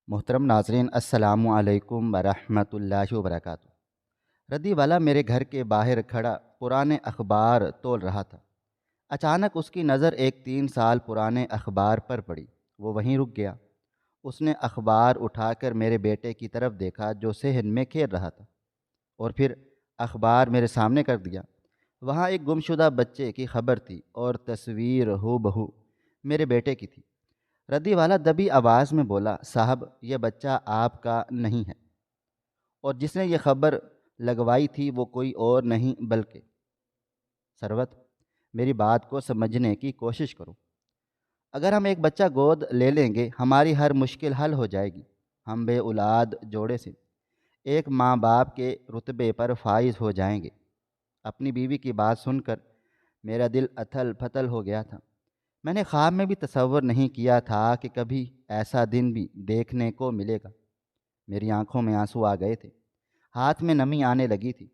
محترم ناظرین، السلام علیکم ورحمۃ اللہ وبرکاتہ۔ ردی والا میرے گھر کے باہر کھڑا پرانے اخبار تول رہا تھا۔ اچانک اس کی نظر ایک 3 سال پرانے اخبار پر پڑی۔ وہ وہیں رک گیا۔ اس نے اخبار اٹھا کر میرے بیٹے کی طرف دیکھا جو صحن میں کھیل رہا تھا، اور پھر اخبار میرے سامنے کر دیا۔ وہاں ایک گمشدہ بچے کی خبر تھی اور تصویر ہو بہو میرے بیٹے کی تھی۔ ردی والا دبی آواز میں بولا، صاحب یہ بچہ آپ کا نہیں ہے، اور جس نے یہ خبر لگوائی تھی وہ کوئی اور نہیں بلکہ ثروت۔ میری بات کو سمجھنے کی کوشش کرو۔ اگر ہم ایک بچہ گود لے لیں گے ہماری ہر مشکل حل ہو جائے گی۔ ہم بے اولاد جوڑے سے ایک ماں باپ کے رتبے پر فائز ہو جائیں گے۔ اپنی بیوی کی بات سن کر میرا دل اتھل پھتل ہو گیا تھا۔ میں نے خواب میں بھی تصور نہیں کیا تھا کہ کبھی ایسا دن بھی دیکھنے کو ملے گا۔ میری آنکھوں میں آنسو آ گئے تھے، ہاتھ میں نمی آنے لگی تھی۔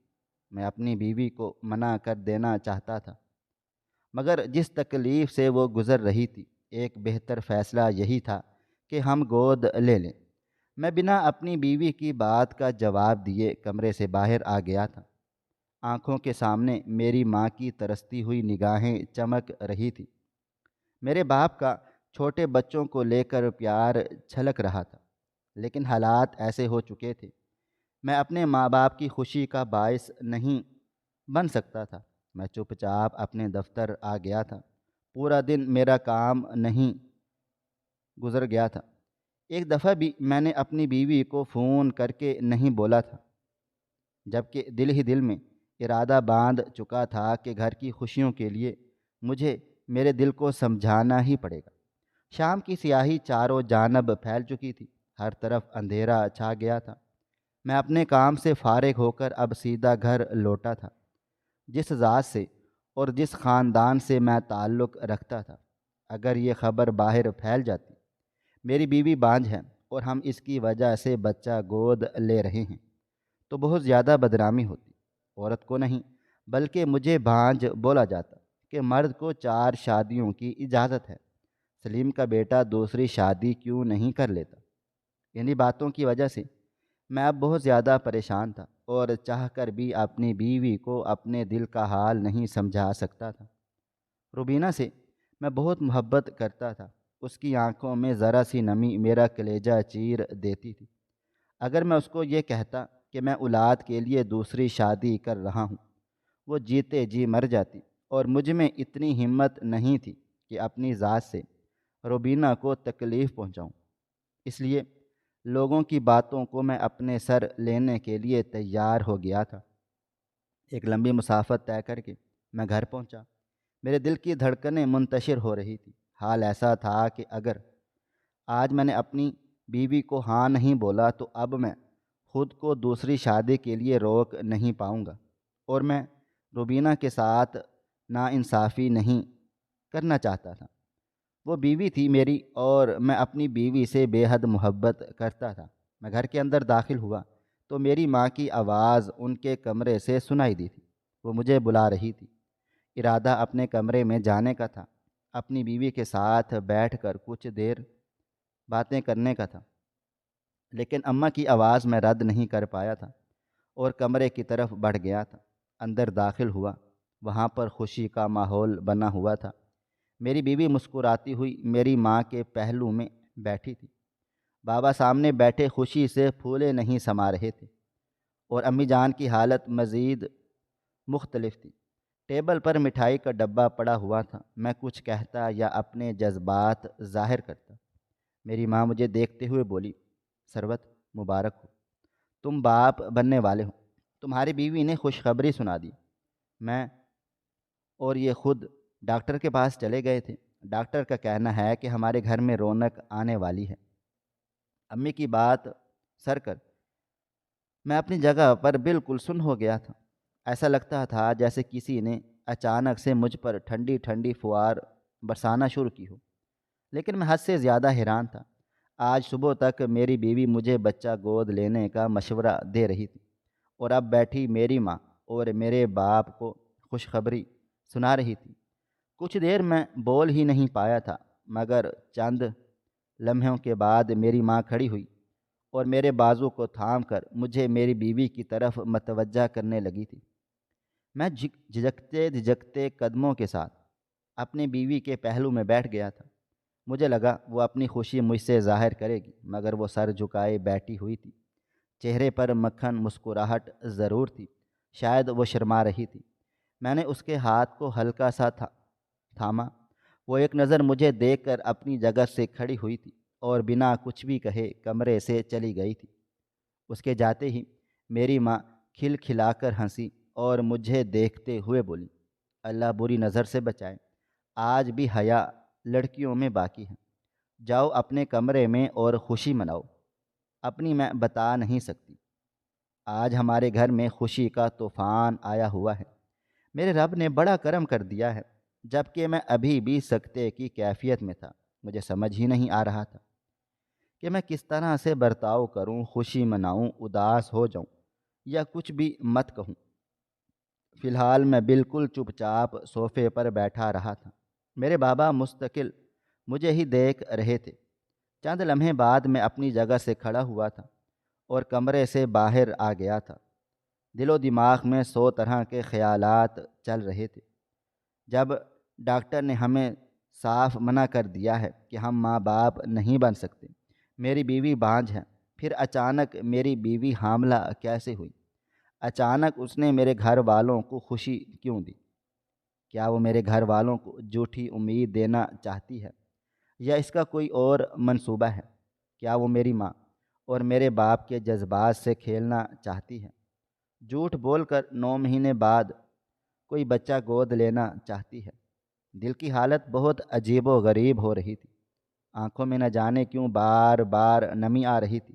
میں اپنی بیوی کو منع کر دینا چاہتا تھا، مگر جس تکلیف سے وہ گزر رہی تھی، ایک بہتر فیصلہ یہی تھا کہ ہم گود لے لیں۔ میں بنا اپنی بیوی کی بات کا جواب دیے کمرے سے باہر آ گیا تھا۔ آنکھوں کے سامنے میری ماں کی ترستی ہوئی نگاہیں چمک رہی تھی۔ میرے باپ کا چھوٹے بچوں کو لے کر پیار چھلک رہا تھا، لیکن حالات ایسے ہو چکے تھے میں اپنے ماں باپ کی خوشی کا باعث نہیں بن سکتا تھا۔ میں چپ چاپ اپنے دفتر آ گیا تھا۔ پورا دن میرا کام نہیں گزر گیا تھا۔ ایک دفعہ بھی میں نے اپنی بیوی کو فون کر کے نہیں بولا تھا، جبکہ دل ہی دل میں ارادہ باندھ چکا تھا کہ گھر کی خوشیوں کے لیے مجھے میرے دل کو سمجھانا ہی پڑے گا۔ شام کی سیاہی چاروں جانب پھیل چکی تھی، ہر طرف اندھیرا چھا گیا تھا۔ میں اپنے کام سے فارغ ہو کر اب سیدھا گھر لوٹا تھا۔ جس ذات سے اور جس خاندان سے میں تعلق رکھتا تھا، اگر یہ خبر باہر پھیل جاتی میری بیوی بانجھ ہے اور ہم اس کی وجہ سے بچہ گود لے رہے ہیں، تو بہت زیادہ بدنامی ہوتی۔ عورت کو نہیں بلکہ مجھے بانجھ بولا جاتا کہ مرد کو 4 شادیوں کی اجازت ہے، سلیم کا بیٹا دوسری شادی کیوں نہیں کر لیتا۔ انہی باتوں کی وجہ سے میں اب بہت زیادہ پریشان تھا، اور چاہ کر بھی اپنی بیوی کو اپنے دل کا حال نہیں سمجھا سکتا تھا۔ روبینہ سے میں بہت محبت کرتا تھا۔ اس کی آنکھوں میں ذرا سی نمی میرا کلیجہ چیر دیتی تھی۔ اگر میں اس کو یہ کہتا کہ میں اولاد کے لیے دوسری شادی کر رہا ہوں، وہ جیتے جی مر جاتی، اور مجھ میں اتنی ہمت نہیں تھی کہ اپنی ذات سے روبینہ کو تکلیف پہنچاؤں۔ اس لیے لوگوں کی باتوں کو میں اپنے سر لینے کے لیے تیار ہو گیا تھا۔ ایک لمبی مسافت طے کر کے میں گھر پہنچا۔ میرے دل کی دھڑکنیں منتشر ہو رہی تھی۔ حال ایسا تھا کہ اگر آج میں نے اپنی بیوی کو ہاں نہیں بولا تو اب میں خود کو دوسری شادی کے لیے روک نہیں پاؤں گا، اور میں روبینہ کے ساتھ ناانصافی نہیں کرنا چاہتا تھا۔ وہ بیوی تھی میری، اور میں اپنی بیوی سے بے حد محبت کرتا تھا۔ میں گھر کے اندر داخل ہوا تو میری ماں کی آواز ان کے کمرے سے سنائی دی تھی۔ وہ مجھے بلا رہی تھی۔ ارادہ اپنے کمرے میں جانے کا تھا، اپنی بیوی کے ساتھ بیٹھ کر کچھ دیر باتیں کرنے کا تھا، لیکن اماں کی آواز میں رد نہیں کر پایا تھا، اور کمرے کی طرف بڑھ گیا تھا۔ اندر داخل ہوا، وہاں پر خوشی کا ماحول بنا ہوا تھا۔ میری بیوی مسکراتی ہوئی میری ماں کے پہلو میں بیٹھی تھی۔ بابا سامنے بیٹھے خوشی سے پھولے نہیں سما رہے تھے، اور امی جان کی حالت مزید مختلف تھی۔ ٹیبل پر مٹھائی کا ڈبہ پڑا ہوا تھا۔ میں کچھ کہتا یا اپنے جذبات ظاہر کرتا، میری ماں مجھے دیکھتے ہوئے بولی، ثروت مبارک ہو، تم باپ بننے والے ہو، تمہاری بیوی نے خوشخبری سنا دی۔ میں اور یہ خود ڈاکٹر کے پاس چلے گئے تھے۔ ڈاکٹر کا کہنا ہے کہ ہمارے گھر میں رونق آنے والی ہے۔ امی کی بات سر کر میں اپنی جگہ پر بالکل سن ہو گیا تھا۔ ایسا لگتا تھا جیسے کسی نے اچانک سے مجھ پر ٹھنڈی ٹھنڈی فوار برسانا شروع کی ہو، لیکن میں حد سے زیادہ حیران تھا۔ آج صبح تک میری بیوی مجھے بچہ گود لینے کا مشورہ دے رہی تھی، اور اب بیٹھی میری ماں اور میرے باپ کو خوشخبری سنا رہی تھی۔ کچھ دیر میں بول ہی نہیں پایا تھا، مگر چند لمحوں کے بعد میری ماں کھڑی ہوئی اور میرے بازو کو تھام کر مجھے میری بیوی کی طرف متوجہ کرنے لگی تھی۔ میں جھجکتے جھجکتے قدموں کے ساتھ اپنی بیوی کے پہلو میں بیٹھ گیا تھا۔ مجھے لگا وہ اپنی خوشی مجھ سے ظاہر کرے گی، مگر وہ سر جھکائے بیٹھی ہوئی تھی۔ چہرے پر مکھن مسکراہٹ ضرور تھی، شاید وہ شرما رہی تھی۔ میں نے اس کے ہاتھ کو ہلکا سا تھاما۔ وہ ایک نظر مجھے دیکھ کر اپنی جگہ سے کھڑی ہوئی تھی اور بنا کچھ بھی کہے کمرے سے چلی گئی تھی۔ اس کے جاتے ہی میری ماں کھل کھلا کر ہنسی اور مجھے دیکھتے ہوئے بولی، اللہ بری نظر سے بچائے، آج بھی حیا لڑکیوں میں باقی ہے۔ جاؤ اپنے کمرے میں اور خوشی مناؤ۔ اپنی میں بتا نہیں سکتی، آج ہمارے گھر میں خوشی کا طوفان آیا ہوا ہے۔ میرے رب نے بڑا کرم کر دیا ہے۔ جب کہ میں ابھی بھی سکتے کی کیفیت میں تھا، مجھے سمجھ ہی نہیں آ رہا تھا کہ میں کس طرح سے برتاؤ کروں، خوشی مناؤں، اداس ہو جاؤں یا کچھ بھی مت کہوں۔ فی الحال میں بالکل چپ چاپ صوفے پر بیٹھا رہا تھا۔ میرے بابا مستقل مجھے ہی دیکھ رہے تھے۔ چند لمحے بعد میں اپنی جگہ سے کھڑا ہوا تھا اور کمرے سے باہر آ گیا تھا۔ دل و دماغ میں 100 طرح کے خیالات چل رہے تھے۔ جب ڈاکٹر نے ہمیں صاف منع کر دیا ہے کہ ہم ماں باپ نہیں بن سکتے، میری بیوی بانجھ ہے، پھر اچانک میری بیوی حاملہ کیسے ہوئی؟ اچانک اس نے میرے گھر والوں کو خوشی کیوں دی؟ کیا وہ میرے گھر والوں کو جھوٹی امید دینا چاہتی ہے یا اس کا کوئی اور منصوبہ ہے؟ کیا وہ میری ماں اور میرے باپ کے جذبات سے کھیلنا چاہتی ہے؟ جھوٹ بول کر 9 مہینے بعد کوئی بچہ گود لینا چاہتی ہے؟ دل کی حالت بہت عجیب و غریب ہو رہی تھی۔ آنکھوں میں نہ جانے کیوں بار بار نمی آ رہی تھی۔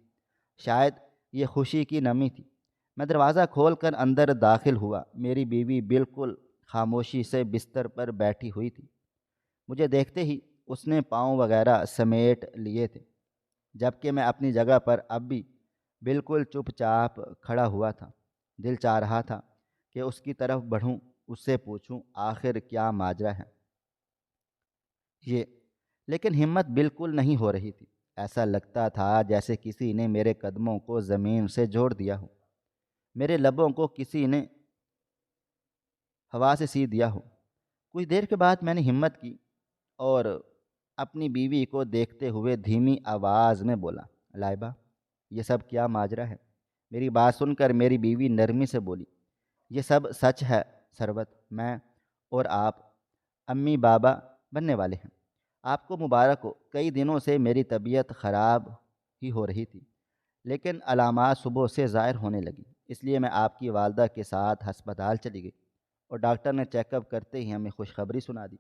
شاید یہ خوشی کی نمی تھی۔ میں دروازہ کھول کر اندر داخل ہوا۔ میری بیوی بالکل خاموشی سے بستر پر بیٹھی ہوئی تھی۔ مجھے دیکھتے ہی اس نے پاؤں وغیرہ سمیٹ لیے تھے، جبکہ میں اپنی جگہ پر اب بھی بالکل چپ چاپ کھڑا ہوا تھا۔ دل چاہ رہا تھا کہ اس کی طرف بڑھوں، اس سے پوچھوں آخر کیا ماجرا ہے یہ، لیکن ہمت بالکل نہیں ہو رہی تھی۔ ایسا لگتا تھا جیسے کسی نے میرے قدموں کو زمین سے جوڑ دیا ہو، میرے لبوں کو کسی نے ہوا سے سی دیا ہو۔ کچھ دیر کے بعد میں نے ہمت کی اور اپنی بیوی کو دیکھتے ہوئے دھیمی آواز میں بولا، لائبہ یہ سب کیا ماجرا ہے؟ میری بات سن کر میری بیوی نرمی سے بولی، یہ سب سچ ہے ثروت، میں اور آپ امی بابا بننے والے ہیں۔ آپ کو مبارک ہو۔ کئی دنوں سے میری طبیعت خراب ہی ہو رہی تھی، لیکن علامات صبح سے ظاہر ہونے لگی، اس لیے میں آپ کی والدہ کے ساتھ ہسپتال چلی گئی اور ڈاکٹر نے چیک اپ کرتے ہی ہمیں خوشخبری سنا دی۔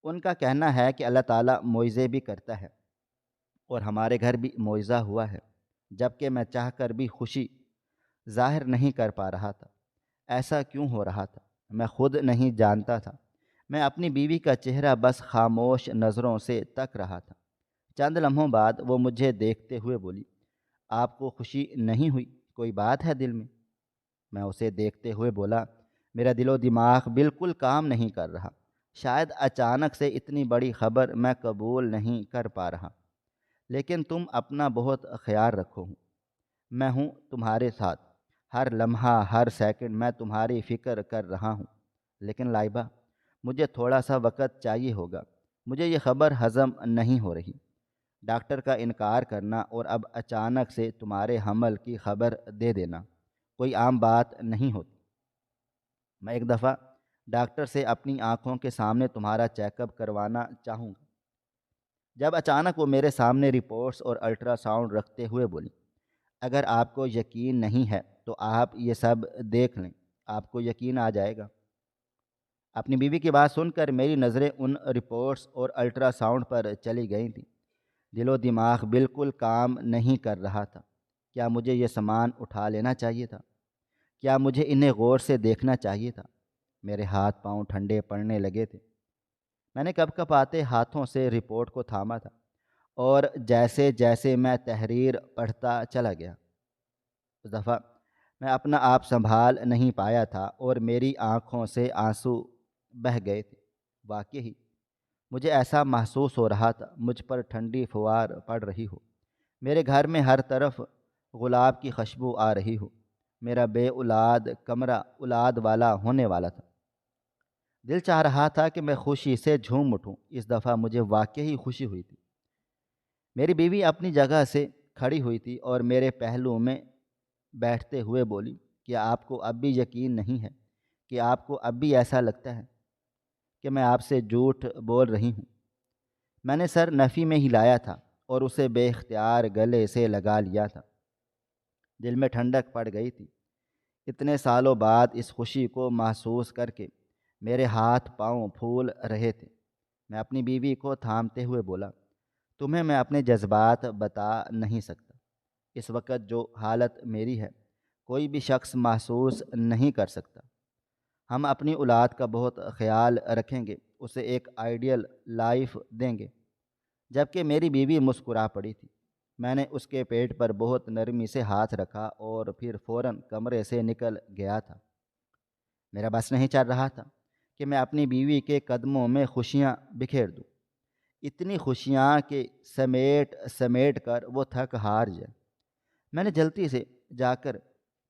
ان کا کہنا ہے کہ اللہ تعالیٰ معجزے بھی کرتا ہے اور ہمارے گھر بھی معجزہ ہوا ہے، جبکہ میں چاہ کر بھی خوشی ظاہر نہیں کر پا رہا تھا۔ ایسا کیوں ہو رہا تھا میں خود نہیں جانتا تھا۔ میں اپنی بیوی کا چہرہ بس خاموش نظروں سے تک رہا تھا۔ چند لمحوں بعد وہ مجھے دیکھتے ہوئے بولی، آپ کو خوشی نہیں ہوئی؟ کوئی بات ہے دل میں؟ میں اسے دیکھتے ہوئے بولا، میرا دل و دماغ بالکل کام نہیں کر رہا۔ شاید اچانک سے اتنی بڑی خبر میں قبول نہیں کر پا رہا، لیکن تم اپنا بہت خیال رکھو۔ میں ہوں تمہارے ساتھ، ہر لمحہ ہر سیکنڈ میں تمہاری فکر کر رہا ہوں۔ لیکن لائبہ مجھے تھوڑا سا وقت چاہیے ہوگا، مجھے یہ خبر ہضم نہیں ہو رہی۔ ڈاکٹر کا انکار کرنا اور اب اچانک سے تمہارے حمل کی خبر دے دینا کوئی عام بات نہیں ہوتی۔ میں ایک دفعہ ڈاکٹر سے اپنی آنکھوں کے سامنے تمہارا چیک اپ کروانا چاہوں گا۔ جب اچانک وہ میرے سامنے رپورٹس اور الٹرا ساؤنڈ رکھتے ہوئے بولی، اگر آپ کو یقین نہیں ہے تو آپ یہ سب دیکھ لیں، آپ کو یقین آ جائے گا۔ اپنی بیوی کی بات سن کر میری نظریں ان رپورٹس اور الٹرا ساؤنڈ پر چلی گئی تھیں۔ دل و دماغ بالکل کام نہیں کر رہا تھا۔ کیا مجھے یہ سامان اٹھا لینا چاہیے تھا؟ کیا مجھے انہیں غور سے دیکھنا چاہیے تھا؟ میرے ہاتھ پاؤں ٹھنڈے پڑنے لگے تھے۔ میں نے کپ کپ آتے ہاتھوں سے رپورٹ کو تھاما تھا اور جیسے جیسے میں تحریر پڑھتا چلا گیا، اس دفعہ میں اپنا آپ سنبھال نہیں پایا تھا اور میری آنکھوں سے آنسو بہہ گئے تھے۔ واقعی مجھے ایسا محسوس ہو رہا تھا مجھ پر ٹھنڈی فوار پڑ رہی ہو۔ میرے گھر میں ہر طرف گلاب کی خوشبو آ رہی ہو۔ میرا بے اولاد کمرہ اولاد والا ہونے والا تھا۔ دل چاہ رہا تھا کہ میں خوشی سے جھوم اٹھوں۔ اس دفعہ مجھے واقعی خوشی ہوئی تھی۔ میری بیوی اپنی جگہ سے کھڑی ہوئی تھی اور میرے پہلو میں بیٹھتے ہوئے بولی، کیا آپ کو اب بھی یقین نہیں ہے؟ کہ آپ کو اب بھی ایسا لگتا ہے کہ میں آپ سے جھوٹ بول رہی ہوں؟ میں نے سر نفی میں ہلایا تھا اور اسے بے اختیار گلے سے لگا لیا تھا۔ دل میں ٹھنڈک پڑ گئی تھی۔ اتنے سالوں بعد اس خوشی کو محسوس کر کے میرے ہاتھ پاؤں پھول رہے تھے۔ میں اپنی بیوی کو تھامتے ہوئے بولا، تمہیں میں اپنے جذبات بتا نہیں سکتا۔ اس وقت جو حالت میری ہے کوئی بھی شخص محسوس نہیں کر سکتا۔ ہم اپنی اولاد کا بہت خیال رکھیں گے، اسے ایک آئیڈیل لائف دیں گے۔ جبکہ میری بیوی مسکرا پڑی تھی۔ میں نے اس کے پیٹ پر بہت نرمی سے ہاتھ رکھا اور پھر فوراً کمرے سے نکل گیا تھا۔ میرا بس نہیں چل رہا تھا کہ میں اپنی بیوی کے قدموں میں خوشیاں بکھیر دوں، اتنی خوشیاں کہ سمیٹ سمیٹ کر وہ تھک ہار جائے۔ میں نے جلدی سے جا کر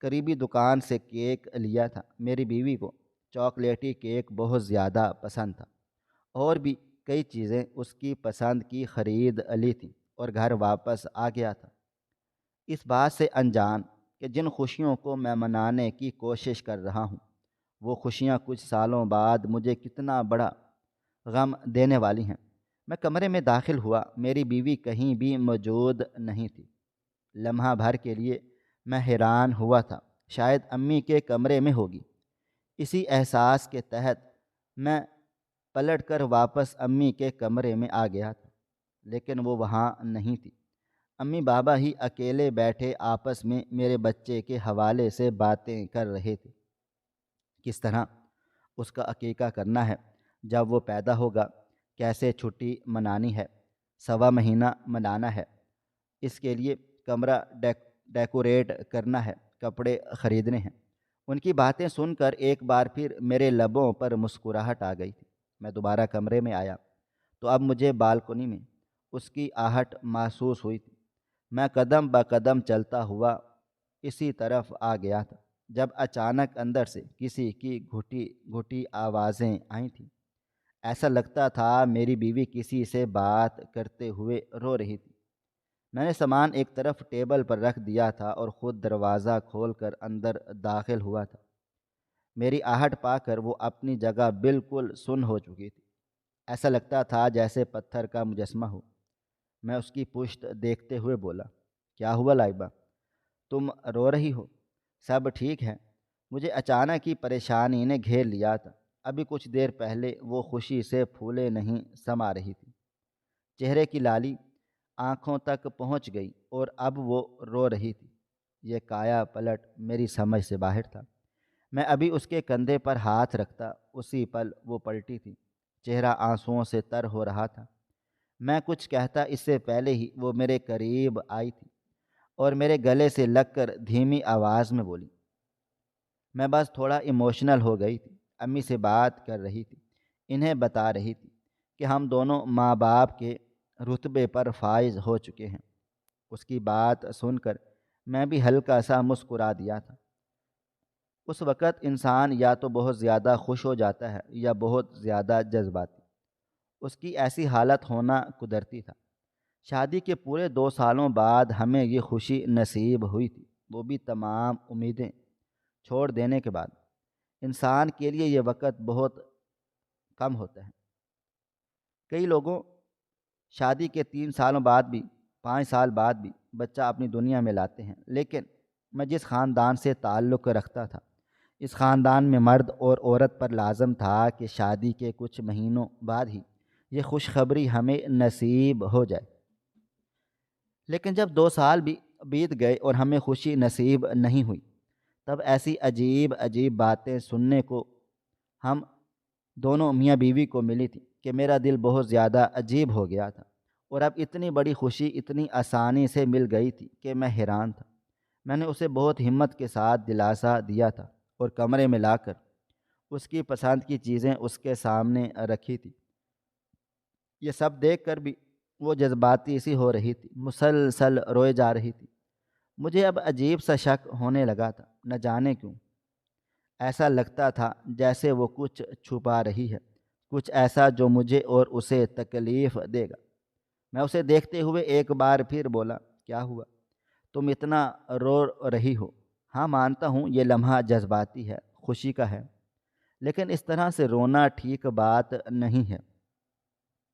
قریبی دکان سے کیک لیا تھا۔ میری بیوی کو چاکلیٹی کیک بہت زیادہ پسند تھا، اور بھی کئی چیزیں اس کی پسند کی خرید لی تھیں اور گھر واپس آ گیا تھا، اس بات سے انجان کہ جن خوشیوں کو میں منانے کی کوشش کر رہا ہوں وہ خوشیاں کچھ سالوں بعد مجھے کتنا بڑا غم دینے والی ہیں۔ میں کمرے میں داخل ہوا، میری بیوی کہیں بھی موجود نہیں تھی۔ لمحہ بھر کے لیے میں حیران ہوا تھا، شاید امی کے کمرے میں ہوگی۔ اسی احساس کے تحت میں پلٹ کر واپس امی کے کمرے میں آ گیا تھا، لیکن وہ وہاں نہیں تھی۔ امی بابا ہی اکیلے بیٹھے آپس میں میرے بچے کے حوالے سے باتیں کر رہے تھے۔ کس طرح اس کا عقیقہ کرنا ہے، جب وہ پیدا ہوگا، کیسے چھٹی منانی ہے، 1.25 مہینہ منانا ہے، اس کے لیے کمرہ ڈیکوریٹ کرنا ہے، کپڑے خریدنے ہیں۔ ان کی باتیں سن کر ایک بار پھر میرے لبوں پر مسکراہٹ آ گئی تھی۔ میں دوبارہ کمرے میں آیا تو اب مجھے بالکنی میں اس کی آہٹ محسوس ہوئی تھی۔ میں قدم بہ قدم چلتا ہوا اسی طرف آ گیا تھا جب اچانک اندر سے کسی کی گھٹی گھٹی آوازیں آئی تھیں۔ ایسا لگتا تھا میری بیوی کسی سے بات کرتے ہوئے رو رہی تھی۔ میں نے سامان ایک طرف ٹیبل پر رکھ دیا تھا اور خود دروازہ کھول کر اندر داخل ہوا تھا۔ میری آہٹ پا کر وہ اپنی جگہ بالکل سن ہو چکی تھی۔ ایسا لگتا تھا جیسے پتھر کا مجسمہ ہو۔ میں اس کی پشت دیکھتے ہوئے بولا، کیا ہوا لائبہ؟ تم رو رہی ہو؟ سب ٹھیک ہے؟ مجھے اچانک ہی پریشانی نے گھیر لیا تھا۔ ابھی کچھ دیر پہلے وہ خوشی سے پھولے نہیں سما رہی تھی، چہرے کی لالی آنکھوں تک پہنچ گئی اور اب وہ رو رہی تھی۔ یہ کایا پلٹ میری سمجھ سے باہر تھا۔ میں ابھی اس کے کندھے پر ہاتھ رکھتا اسی پل وہ پلٹی تھی، چہرہ آنسوؤں سے تر ہو رہا تھا۔ میں کچھ کہتا اس سے پہلے ہی وہ میرے قریب آئی تھی اور میرے گلے سے لگ کر دھیمی آواز میں بولی۔ میں بس تھوڑا ایموشنل ہو گئی تھی۔ امی سے بات کر رہی تھی، انہیں بتا رہی تھی کہ ہم دونوں ماں باپ کے رتبے پر فائز ہو چکے ہیں۔ اس کی بات سن کر میں بھی ہلکا سا مسکرا دیا تھا۔ اس وقت انسان یا تو بہت زیادہ خوش ہو جاتا ہے یا بہت زیادہ جذباتی۔ اس کی ایسی حالت ہونا قدرتی تھا۔ شادی کے پورے 2 سالوں بعد ہمیں یہ خوشی نصیب ہوئی تھی، وہ بھی تمام امیدیں چھوڑ دینے کے بعد۔ انسان کے لیے یہ وقت بہت کم ہوتا ہے۔ کئی لوگوں شادی کے 3 سالوں بعد بھی، 5 سال بعد بھی بچہ اپنی دنیا میں لاتے ہیں، لیکن میں جس خاندان سے تعلق رکھتا تھا، اس خاندان میں مرد اور عورت پر لازم تھا کہ شادی کے کچھ مہینوں بعد ہی یہ خوشخبری ہمیں نصیب ہو جائے۔ لیکن جب 2 سال بھی بیت گئے اور ہمیں خوشی نصیب نہیں ہوئی، تب ایسی عجیب عجیب باتیں سننے کو ہم دونوں میاں بیوی کو ملی تھی کہ میرا دل بہت زیادہ عجیب ہو گیا تھا، اور اب اتنی بڑی خوشی اتنی آسانی سے مل گئی تھی کہ میں حیران تھا۔ میں نے اسے بہت ہمت کے ساتھ دلاسا دیا تھا اور کمرے میں لا کر اس کی پسند کی چیزیں اس کے سامنے رکھی تھی۔ یہ سب دیکھ کر بھی وہ جذباتی سی ہو رہی تھی، مسلسل روئے جا رہی تھی۔ مجھے اب عجیب سا شک ہونے لگا تھا، نہ جانے کیوں۔ ایسا لگتا تھا جیسے وہ کچھ چھپا رہی ہے، کچھ ایسا جو مجھے اور اسے تکلیف دے گا۔ میں اسے دیکھتے ہوئے ایک بار پھر بولا، کیا ہوا؟ تم اتنا رو رہی ہو؟ ہاں مانتا ہوں یہ لمحہ جذباتی ہے، خوشی کا ہے، لیکن اس طرح سے رونا ٹھیک بات نہیں ہے۔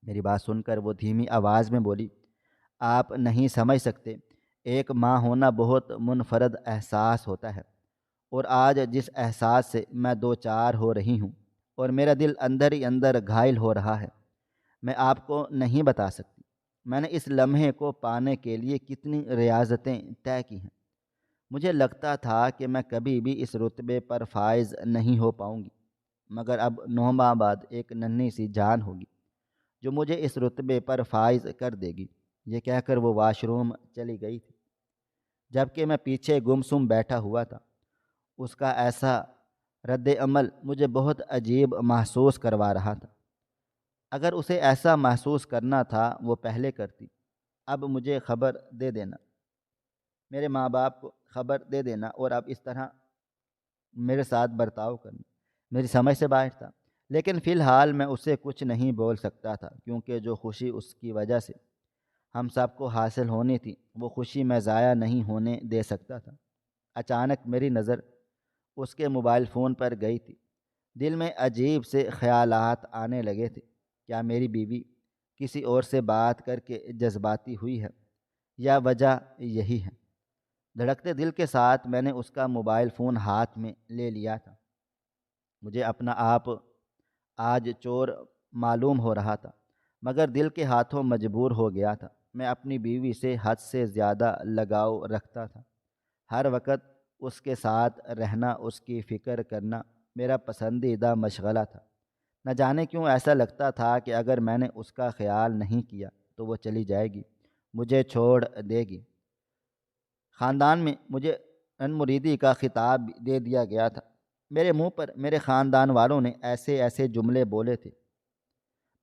میری بات سن کر وہ دھیمی آواز میں بولی، آپ نہیں سمجھ سکتے، ایک ماں ہونا بہت منفرد احساس ہوتا ہے، اور آج جس احساس سے میں دو چار ہو رہی ہوں اور میرا دل اندر ہی اندر گھائل ہو رہا ہے، میں آپ کو نہیں بتا سکتی۔ میں نے اس لمحے کو پانے کے لیے کتنی ریاضتیں طے کی ہیں۔ مجھے لگتا تھا کہ میں کبھی بھی اس رتبے پر فائز نہیں ہو پاؤں گی، مگر اب 9 ماہ بعد ایک ننھی سی جان ہوگی جو مجھے اس رتبے پر فائز کر دے گی۔ یہ کہہ کر وہ واش روم چلی گئی تھی، جبکہ میں پیچھے گمسم بیٹھا ہوا تھا۔ اس کا ایسا رد عمل مجھے بہت عجیب محسوس کروا رہا تھا۔ اگر اسے ایسا محسوس کرنا تھا وہ پہلے کرتی۔ اب مجھے خبر دے دینا، میرے ماں باپ کو خبر دے دینا، اور اب اس طرح میرے ساتھ برتاؤ کرنا میری سمجھ سے باہر تھا۔ لیکن فی الحال میں اسے کچھ نہیں بول سکتا تھا، کیونکہ جو خوشی اس کی وجہ سے ہم سب کو حاصل ہونی تھی وہ خوشی میں ضائع نہیں ہونے دے سکتا تھا۔ اچانک میری نظر اس کے موبائل فون پر گئی تھی۔ دل میں عجیب سے خیالات آنے لگے تھے۔ کیا میری بیوی کسی اور سے بات کر کے جذباتی ہوئی ہے، یا وجہ یہی ہے؟ دھڑکتے دل کے ساتھ میں نے اس کا موبائل فون ہاتھ میں لے لیا تھا۔ مجھے اپنا آپ آج چور معلوم ہو رہا تھا، مگر دل کے ہاتھوں مجبور ہو گیا تھا۔ میں اپنی بیوی سے حد سے زیادہ لگاؤ رکھتا تھا۔ ہر وقت اس کے ساتھ رہنا، اس کی فکر کرنا میرا پسندیدہ مشغلہ تھا۔ نہ جانے کیوں ایسا لگتا تھا کہ اگر میں نے اس کا خیال نہیں کیا تو وہ چلی جائے گی، مجھے چھوڑ دے گی۔ خاندان میں مجھے ان مریدی کا خطاب دے دیا گیا تھا۔ میرے منہ پر میرے خاندان والوں نے ایسے ایسے جملے بولے تھے،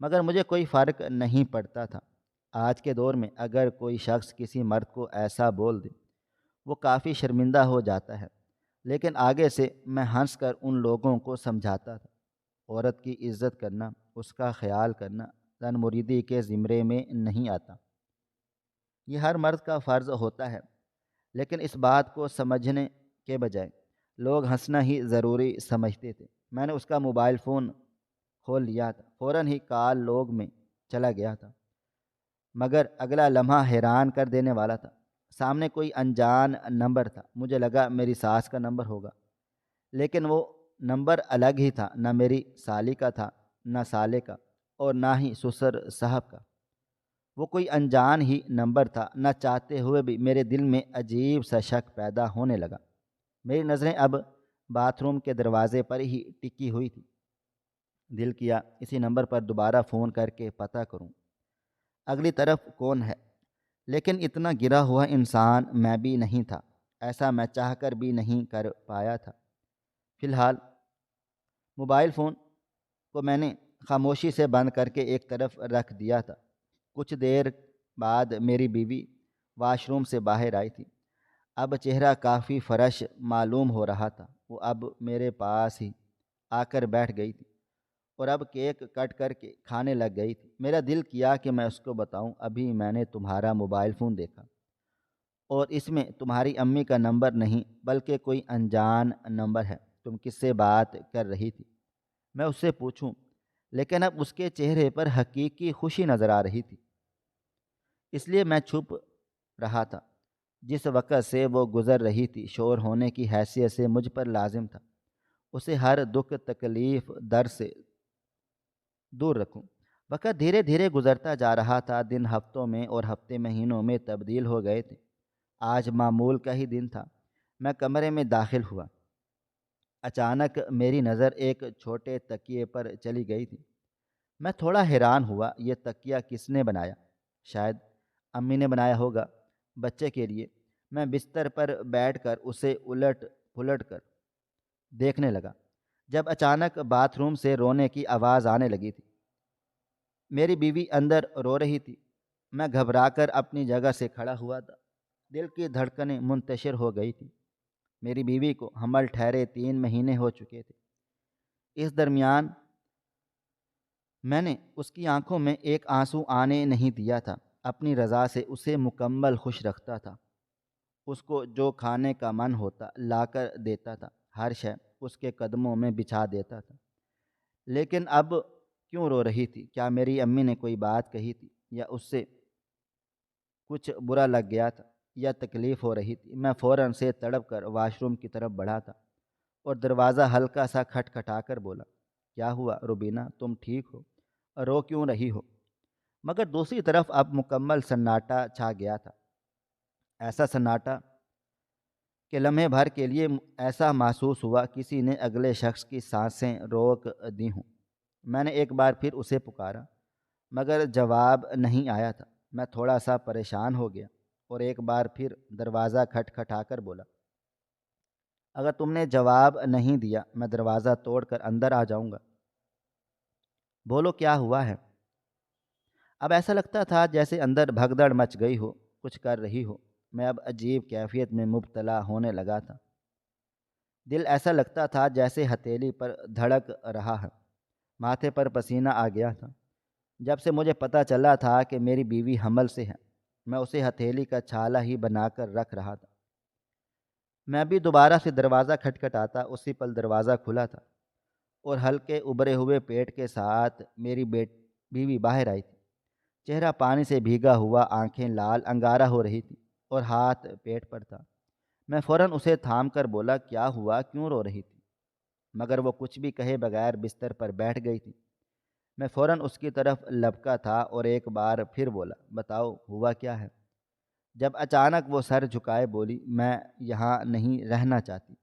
مگر مجھے کوئی فرق نہیں پڑتا تھا۔ آج کے دور میں اگر کوئی شخص کسی مرد کو ایسا بول دے، وہ کافی شرمندہ ہو جاتا ہے، لیکن آگے سے میں ہنس کر ان لوگوں کو سمجھاتا تھا، عورت کی عزت کرنا، اس کا خیال کرنا زن مریدی کے زمرے میں نہیں آتا، یہ ہر مرد کا فرض ہوتا ہے۔ لیکن اس بات کو سمجھنے کے بجائے لوگ ہنسنا ہی ضروری سمجھتے تھے۔ میں نے اس کا موبائل فون کھول لیا تھا، فوراً ہی کال لوگ میں چلا گیا تھا، مگر اگلا لمحہ حیران کر دینے والا تھا۔ سامنے کوئی انجان نمبر تھا۔ مجھے لگا میری ساس کا نمبر ہوگا، لیکن وہ نمبر الگ ہی تھا، نہ میری سالی کا تھا، نہ سالے کا، اور نہ ہی سسر صاحب کا۔ وہ کوئی انجان ہی نمبر تھا۔ نہ چاہتے ہوئے بھی میرے دل میں عجیب سا شک پیدا ہونے لگا۔ میری نظریں اب باتھ روم کے دروازے پر ہی ٹکی ہوئی تھی۔ دل کیا اسی نمبر پر دوبارہ فون کر کے پتہ کروں اگلی طرف کون ہے، لیکن اتنا گرا ہوا انسان میں بھی نہیں تھا، ایسا میں چاہ کر بھی نہیں کر پایا تھا۔ فی الحال موبائل فون کو میں نے خاموشی سے بند کر کے ایک طرف رکھ دیا تھا۔ کچھ دیر بعد میری بیوی واش روم سے باہر آئی تھی۔ اب چہرہ کافی فرش معلوم ہو رہا تھا۔ وہ اب میرے پاس ہی آ کر بیٹھ گئی تھی اور اب کیک کٹ کر کے کھانے لگ گئی تھی۔ میرا دل کیا کہ میں اس کو بتاؤں، ابھی میں نے تمہارا موبائل فون دیکھا اور اس میں تمہاری امی کا نمبر نہیں بلکہ کوئی انجان نمبر ہے۔ تم کس سے بات کر رہی تھی؟ میں اس سے پوچھوں، لیکن اب اس کے چہرے پر حقیقی خوشی نظر آ رہی تھی، اس لیے میں چھپ رہا تھا۔ جس وقت سے وہ گزر رہی تھی شور ہونے کی حیثیت سے مجھ پر لازم تھا اسے ہر دکھ تکلیف در سے دور رکھوں۔ وقت دھیرے دھیرے گزرتا جا رہا تھا، دن ہفتوں میں اور ہفتے مہینوں میں تبدیل ہو گئے تھے۔ آج معمول کا ہی دن تھا۔ میں کمرے میں داخل ہوا۔ اچانک میری نظر ایک چھوٹے تکیے پر چلی گئی تھی۔ میں تھوڑا حیران ہوا، یہ تکیہ کس نے بنایا؟ شاید امی نے بنایا ہوگا بچے کے لیے۔ میں بستر پر بیٹھ کر اسے الٹ پلٹ کر دیکھنے لگا جب اچانک باتھ روم سے رونے کی آواز آنے لگی تھی۔ میری بیوی اندر رو رہی تھی۔ میں گھبرا کر اپنی جگہ سے کھڑا ہوا تھا، دل کی دھڑکنیں منتشر ہو گئی تھیں۔ میری بیوی کو حمل ٹھہرے 3 مہینے ہو چکے تھے۔ اس درمیان میں نے اس کی آنکھوں میں ایک آنسو آنے نہیں دیا تھا، اپنی رضا سے اسے مکمل خوش رکھتا تھا، اس کو جو کھانے کا من ہوتا لا کر دیتا تھا، ہر شے اس کے قدموں میں بچھا دیتا تھا۔ لیکن اب کیوں رو رہی تھی؟ کیا میری امی نے کوئی بات کہی تھی، یا اس سے کچھ برا لگ گیا تھا، یا تکلیف ہو رہی تھی؟ میں فوراً سے تڑپ کر واش روم کی طرف بڑھا تھا اور دروازہ ہلکا سا کھٹکھٹا کر بولا، کیا ہوا روبینہ، تم ٹھیک ہو؟ رو کیوں رہی ہو؟ مگر دوسری طرف اب مکمل سناٹا چھا گیا تھا، ایسا سناٹا کہ لمحے بھر کے لیے ایسا محسوس ہوا کسی نے اگلے شخص کی سانسیں روک دی ہوں۔ میں نے ایک بار پھر اسے پکارا، مگر جواب نہیں آیا تھا۔ میں تھوڑا سا پریشان ہو گیا اور ایک بار پھر دروازہ کھٹکھٹا کر بولا، اگر تم نے جواب نہیں دیا میں دروازہ توڑ کر اندر آ جاؤں گا، بولو کیا ہوا ہے؟ اب ایسا لگتا تھا جیسے اندر بھگدڑ مچ گئی ہو، کچھ کر رہی ہو۔ میں اب عجیب کیفیت میں مبتلا ہونے لگا تھا، دل ایسا لگتا تھا جیسے ہتھیلی پر دھڑک رہا ہے، ماتھے پر پسینہ آ گیا تھا۔ جب سے مجھے پتہ چلا تھا کہ میری بیوی حمل سے ہے، میں اسے ہتھیلی کا چھالا ہی بنا کر رکھ رہا تھا۔ میں بھی دوبارہ سے دروازہ کھٹکھٹاتا، اسی پل دروازہ کھلا تھا اور ہلکے ابھرے ہوئے پیٹ کے ساتھ میری بیوی باہر آئی تھی۔ چہرہ پانی سے بھیگا ہوا، آنکھیں لال انگارہ ہو رہی تھی اور ہاتھ پیٹ پر تھا۔ میں فوراً اسے تھام کر بولا، کیا ہوا، کیوں رو رہی تھی؟ مگر وہ کچھ بھی کہے بغیر بستر پر بیٹھ گئی تھی۔ میں فوراً اس کی طرف لپکا تھا اور ایک بار پھر بولا، بتاؤ ہوا کیا ہے؟ جب اچانک وہ سر جھکائے بولی، میں یہاں نہیں رہنا چاہتی،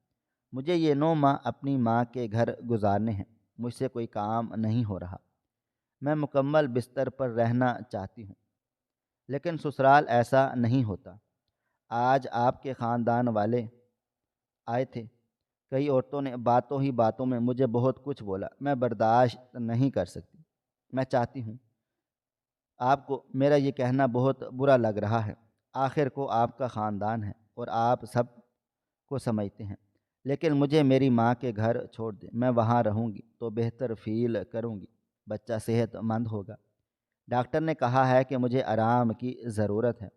مجھے یہ 9 ماہ اپنی ماں کے گھر گزارنے ہیں، مجھ سے کوئی کام نہیں ہو رہا، میں مکمل بستر پر رہنا چاہتی ہوں۔ لیکن سسرال ایسا نہیں ہوتا، آج آپ کے خاندان والے آئے تھے، کئی عورتوں نے باتوں ہی باتوں میں مجھے بہت کچھ بولا، میں برداشت نہیں کر سکتی، میں چاہتی ہوں، آپ کو میرا یہ کہنا بہت برا لگ رہا ہے، آخر کو آپ کا خاندان ہے اور آپ سب کو سمجھتے ہیں، لیکن مجھے میری ماں کے گھر چھوڑ دیں، میں وہاں رہوں گی تو بہتر فیل کروں گی، بچہ صحت مند ہوگا، ڈاکٹر نے کہا ہے کہ مجھے آرام کی ضرورت ہے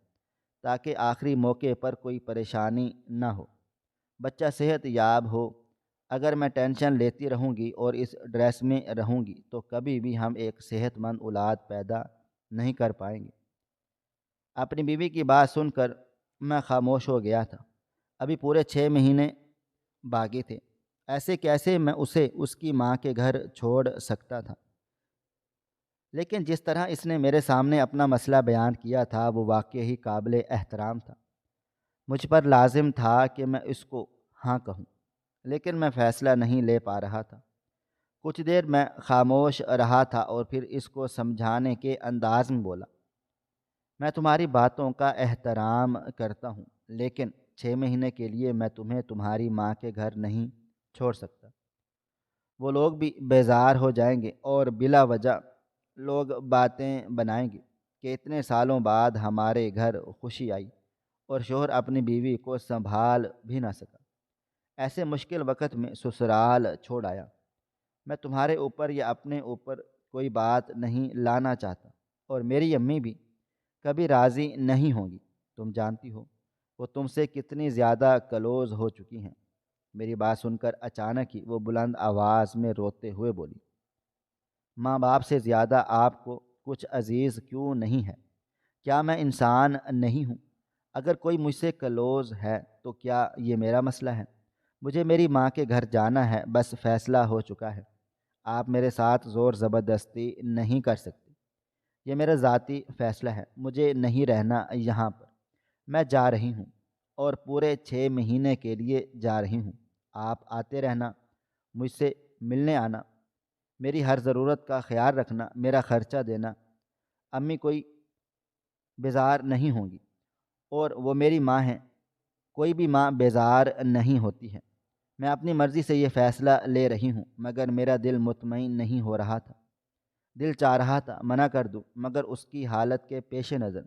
تاکہ آخری موقع پر کوئی پریشانی نہ ہو، بچہ صحت یاب ہو۔ اگر میں ٹینشن لیتی رہوں گی اور اس ڈریس میں رہوں گی تو کبھی بھی ہم ایک صحت مند اولاد پیدا نہیں کر پائیں گے۔ اپنی بیوی کی بات سن کر میں خاموش ہو گیا تھا، ابھی پورے 6 مہینے باقی تھے، ایسے کیسے میں اسے اس کی ماں کے گھر چھوڑ سکتا تھا؟ لیکن جس طرح اس نے میرے سامنے اپنا مسئلہ بیان کیا تھا وہ واقعی قابل احترام تھا۔ مجھ پر لازم تھا کہ میں اس کو ہاں کہوں، لیکن میں فیصلہ نہیں لے پا رہا تھا۔ کچھ دیر میں خاموش رہا تھا اور پھر اس کو سمجھانے کے انداز میں بولا، میں تمہاری باتوں کا احترام کرتا ہوں، لیکن 6 مہینے کے لیے میں تمہیں تمہاری ماں کے گھر نہیں چھوڑ سکتا۔ وہ لوگ بھی بیزار ہو جائیں گے اور بلا وجہ لوگ باتیں بنائیں گے کہ اتنے سالوں بعد ہمارے گھر خوشی آئی اور شوہر اپنی بیوی کو سنبھال بھی نہ سکا۔ ایسے مشکل وقت میں سسرال چھوڑ آیا۔ میں تمہارے اوپر یا اپنے اوپر کوئی بات نہیں لانا چاہتا، اور میری امی بھی کبھی راضی نہیں ہوں گی۔ تم جانتی ہو وہ تم سے کتنی زیادہ کلوز ہو چکی ہیں۔ میری بات سن کر اچانک ہی وہ بلند آواز میں روتے ہوئے بولی، ماں باپ سے زیادہ آپ کو کچھ عزیز کیوں نہیں ہے؟ کیا میں انسان نہیں ہوں؟ اگر کوئی مجھ سے کلوز ہے تو کیا یہ میرا مسئلہ ہے؟ مجھے میری ماں کے گھر جانا ہے، بس فیصلہ ہو چکا ہے، آپ میرے ساتھ زور زبردستی نہیں کر سکتے، یہ میرا ذاتی فیصلہ ہے، مجھے نہیں رہنا یہاں پر، میں جا رہی ہوں اور پورے 6 مہینے کے لیے جا رہی ہوں۔ آپ آتے رہنا، مجھ سے ملنے آنا، میری ہر ضرورت کا خیال رکھنا، میرا خرچہ دینا۔ امی کوئی بیزار نہیں ہوں گی، اور وہ میری ماں ہیں، کوئی بھی ماں بیزار نہیں ہوتی ہے۔ میں اپنی مرضی سے یہ فیصلہ لے رہی ہوں، مگر میرا دل مطمئن نہیں ہو رہا تھا۔ دل چاہ رہا تھا منع کر دوں، مگر اس کی حالت کے پیش نظر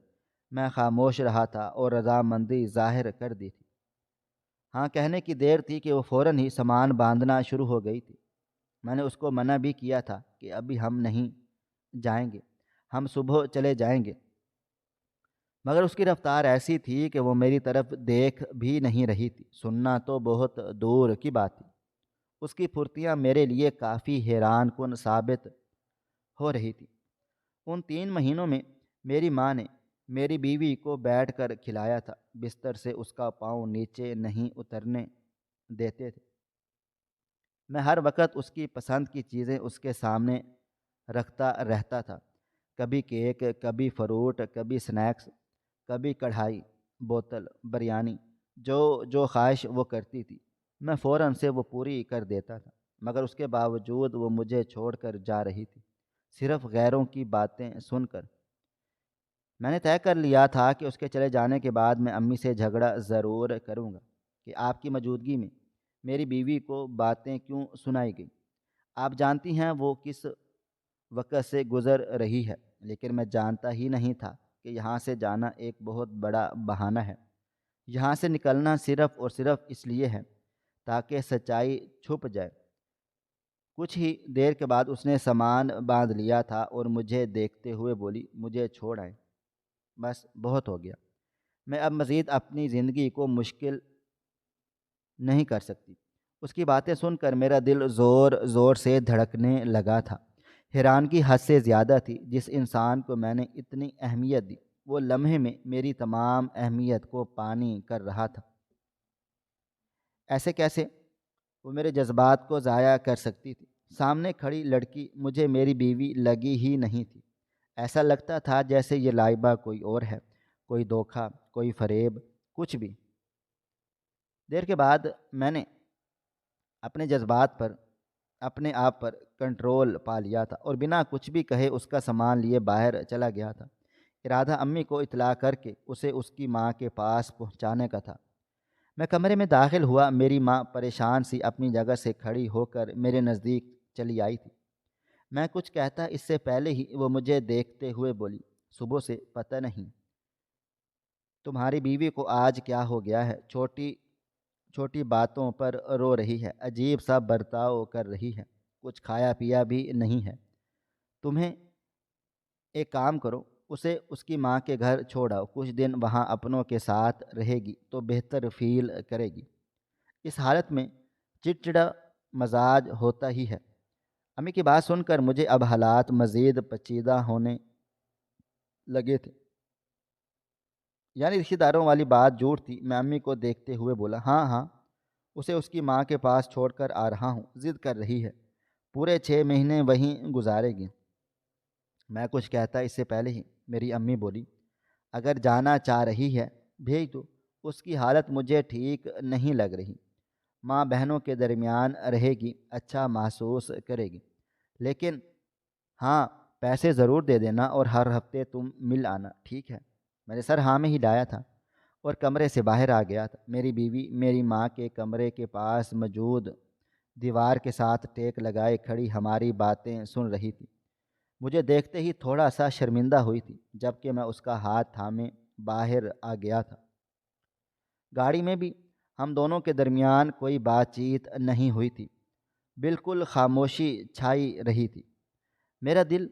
میں خاموش رہا تھا اور رضامندی ظاہر کر دی تھی۔ ہاں کہنے کی دیر تھی کہ وہ فوراً ہی سامان باندھنا شروع ہو گئی تھی۔ میں نے اس کو منع بھی کیا تھا کہ ابھی ہم نہیں جائیں گے، ہم صبح چلے جائیں گے، مگر اس کی رفتار ایسی تھی کہ وہ میری طرف دیکھ بھی نہیں رہی تھی۔ سننا تو بہت دور کی بات تھی، اس کی پھرتیاں میرے لیے کافی حیران کن ثابت ہو رہی تھی۔ ان 3 مہینوں میں میری ماں نے میری بیوی کو بیٹھ کر کھلایا تھا، بستر سے اس کا پاؤں نیچے نہیں اترنے دیتے تھے۔ میں ہر وقت اس کی پسند کی چیزیں اس کے سامنے رکھتا رہتا تھا، کبھی کیک، کبھی فروٹ، کبھی سنیکس، کبھی کڑھائی، بوتل، بریانی، جو خواہش وہ کرتی تھی میں فوراً سے وہ پوری کر دیتا تھا، مگر اس کے باوجود وہ مجھے چھوڑ کر جا رہی تھی، صرف غیروں کی باتیں سن کر۔ میں نے طے کر لیا تھا کہ اس کے چلے جانے کے بعد میں امی سے جھگڑا ضرور کروں گا کہ آپ کی موجودگی میں میری بیوی کو باتیں کیوں سنائی گئی۔ آپ جانتی ہیں وہ کس وقت سے گزر رہی ہے، لیکن میں جانتا ہی نہیں تھا کہ یہاں سے جانا ایک بہت بڑا بہانہ ہے۔ یہاں سے نکلنا صرف اور صرف اس لیے ہے تاکہ سچائی چھپ جائے۔ کچھ ہی دیر کے بعد اس نے سامان باندھ لیا تھا اور مجھے دیکھتے ہوئے بولی، مجھے چھوڑ آئیں، بس بہت ہو گیا، میں اب مزید اپنی زندگی کو مشکل نہیں کر سکتی۔ اس کی باتیں سن کر میرا دل زور زور سے دھڑکنے لگا تھا۔ حیرانگی حد سے زیادہ تھی۔ جس انسان کو میں نے اتنی اہمیت دی وہ لمحے میں میری تمام اہمیت کو پانی کر رہا تھا۔ ایسے کیسے وہ میرے جذبات کو ضائع کر سکتی تھی؟ سامنے کھڑی لڑکی مجھے میری بیوی لگی ہی نہیں تھی۔ ایسا لگتا تھا جیسے یہ لائبہ کوئی اور ہے، کوئی دھوکہ، کوئی فریب، کچھ بھی۔ دیر کے بعد میں نے اپنے جذبات پر اپنے آپ پر کنٹرول پا لیا تھا اور بنا کچھ بھی کہے اس کا سامان لیے باہر چلا گیا تھا۔ ارادہ امی کو اطلاع کر کے اسے اس کی ماں کے پاس پہنچانے کا تھا۔ میں کمرے میں داخل ہوا، میری ماں پریشان سی اپنی جگہ سے کھڑی ہو کر میرے نزدیک چلی آئی تھی۔ میں کچھ کہتا اس سے پہلے ہی وہ مجھے دیکھتے ہوئے بولی، صبح سے پتہ نہیں تمہاری بیوی کو آج کیا ہو گیا ہے، چھوٹی چھوٹی باتوں پر رو رہی ہے، عجیب سا برتاؤ کر رہی ہے، کچھ کھایا پیا بھی نہیں ہے۔ تمہیں ایک کام کرو، اسے اس کی ماں کے گھر چھوڑ آؤ، کچھ دن وہاں اپنوں کے ساتھ رہے گی تو بہتر فیل کرے گی۔ اس حالت میں چڑچڑا مزاج ہوتا ہی ہے۔ امی کی بات سن کر مجھے اب حالات مزید پیچیدہ ہونے لگے تھے، یعنی رشتہ داروں والی بات جھوٹ تھی۔ میں امی کو دیکھتے ہوئے بولا، ہاں ہاں، اسے اس کی ماں کے پاس چھوڑ کر آ رہا ہوں، ضد کر رہی ہے، پورے 6 مہینے وہیں گزارے گی۔ میں کچھ کہتا اس سے پہلے ہی میری امی بولی، اگر جانا چاہ رہی ہے بھیج دو، اس کی حالت مجھے ٹھیک نہیں لگ رہی، ماں بہنوں کے درمیان رہے گی، اچھا محسوس کرے گی، لیکن ہاں پیسے ضرور دے دینا اور ہر ہفتے تم مل آنا، ٹھیک ہے؟ میں نے سر ہاں میں ہی لایا تھا اور کمرے سے باہر آ گیا تھا۔ میری بیوی میری ماں کے کمرے کے پاس موجود دیوار کے ساتھ ٹیک لگائے کھڑی ہماری باتیں سن رہی تھی۔ مجھے دیکھتے ہی تھوڑا سا شرمندہ ہوئی تھی، جبکہ میں اس کا ہاتھ تھامے باہر آ گیا تھا۔ گاڑی میں بھی ہم دونوں کے درمیان کوئی بات چیت نہیں ہوئی تھی، بالکل خاموشی چھائی رہی تھی۔ میرا دل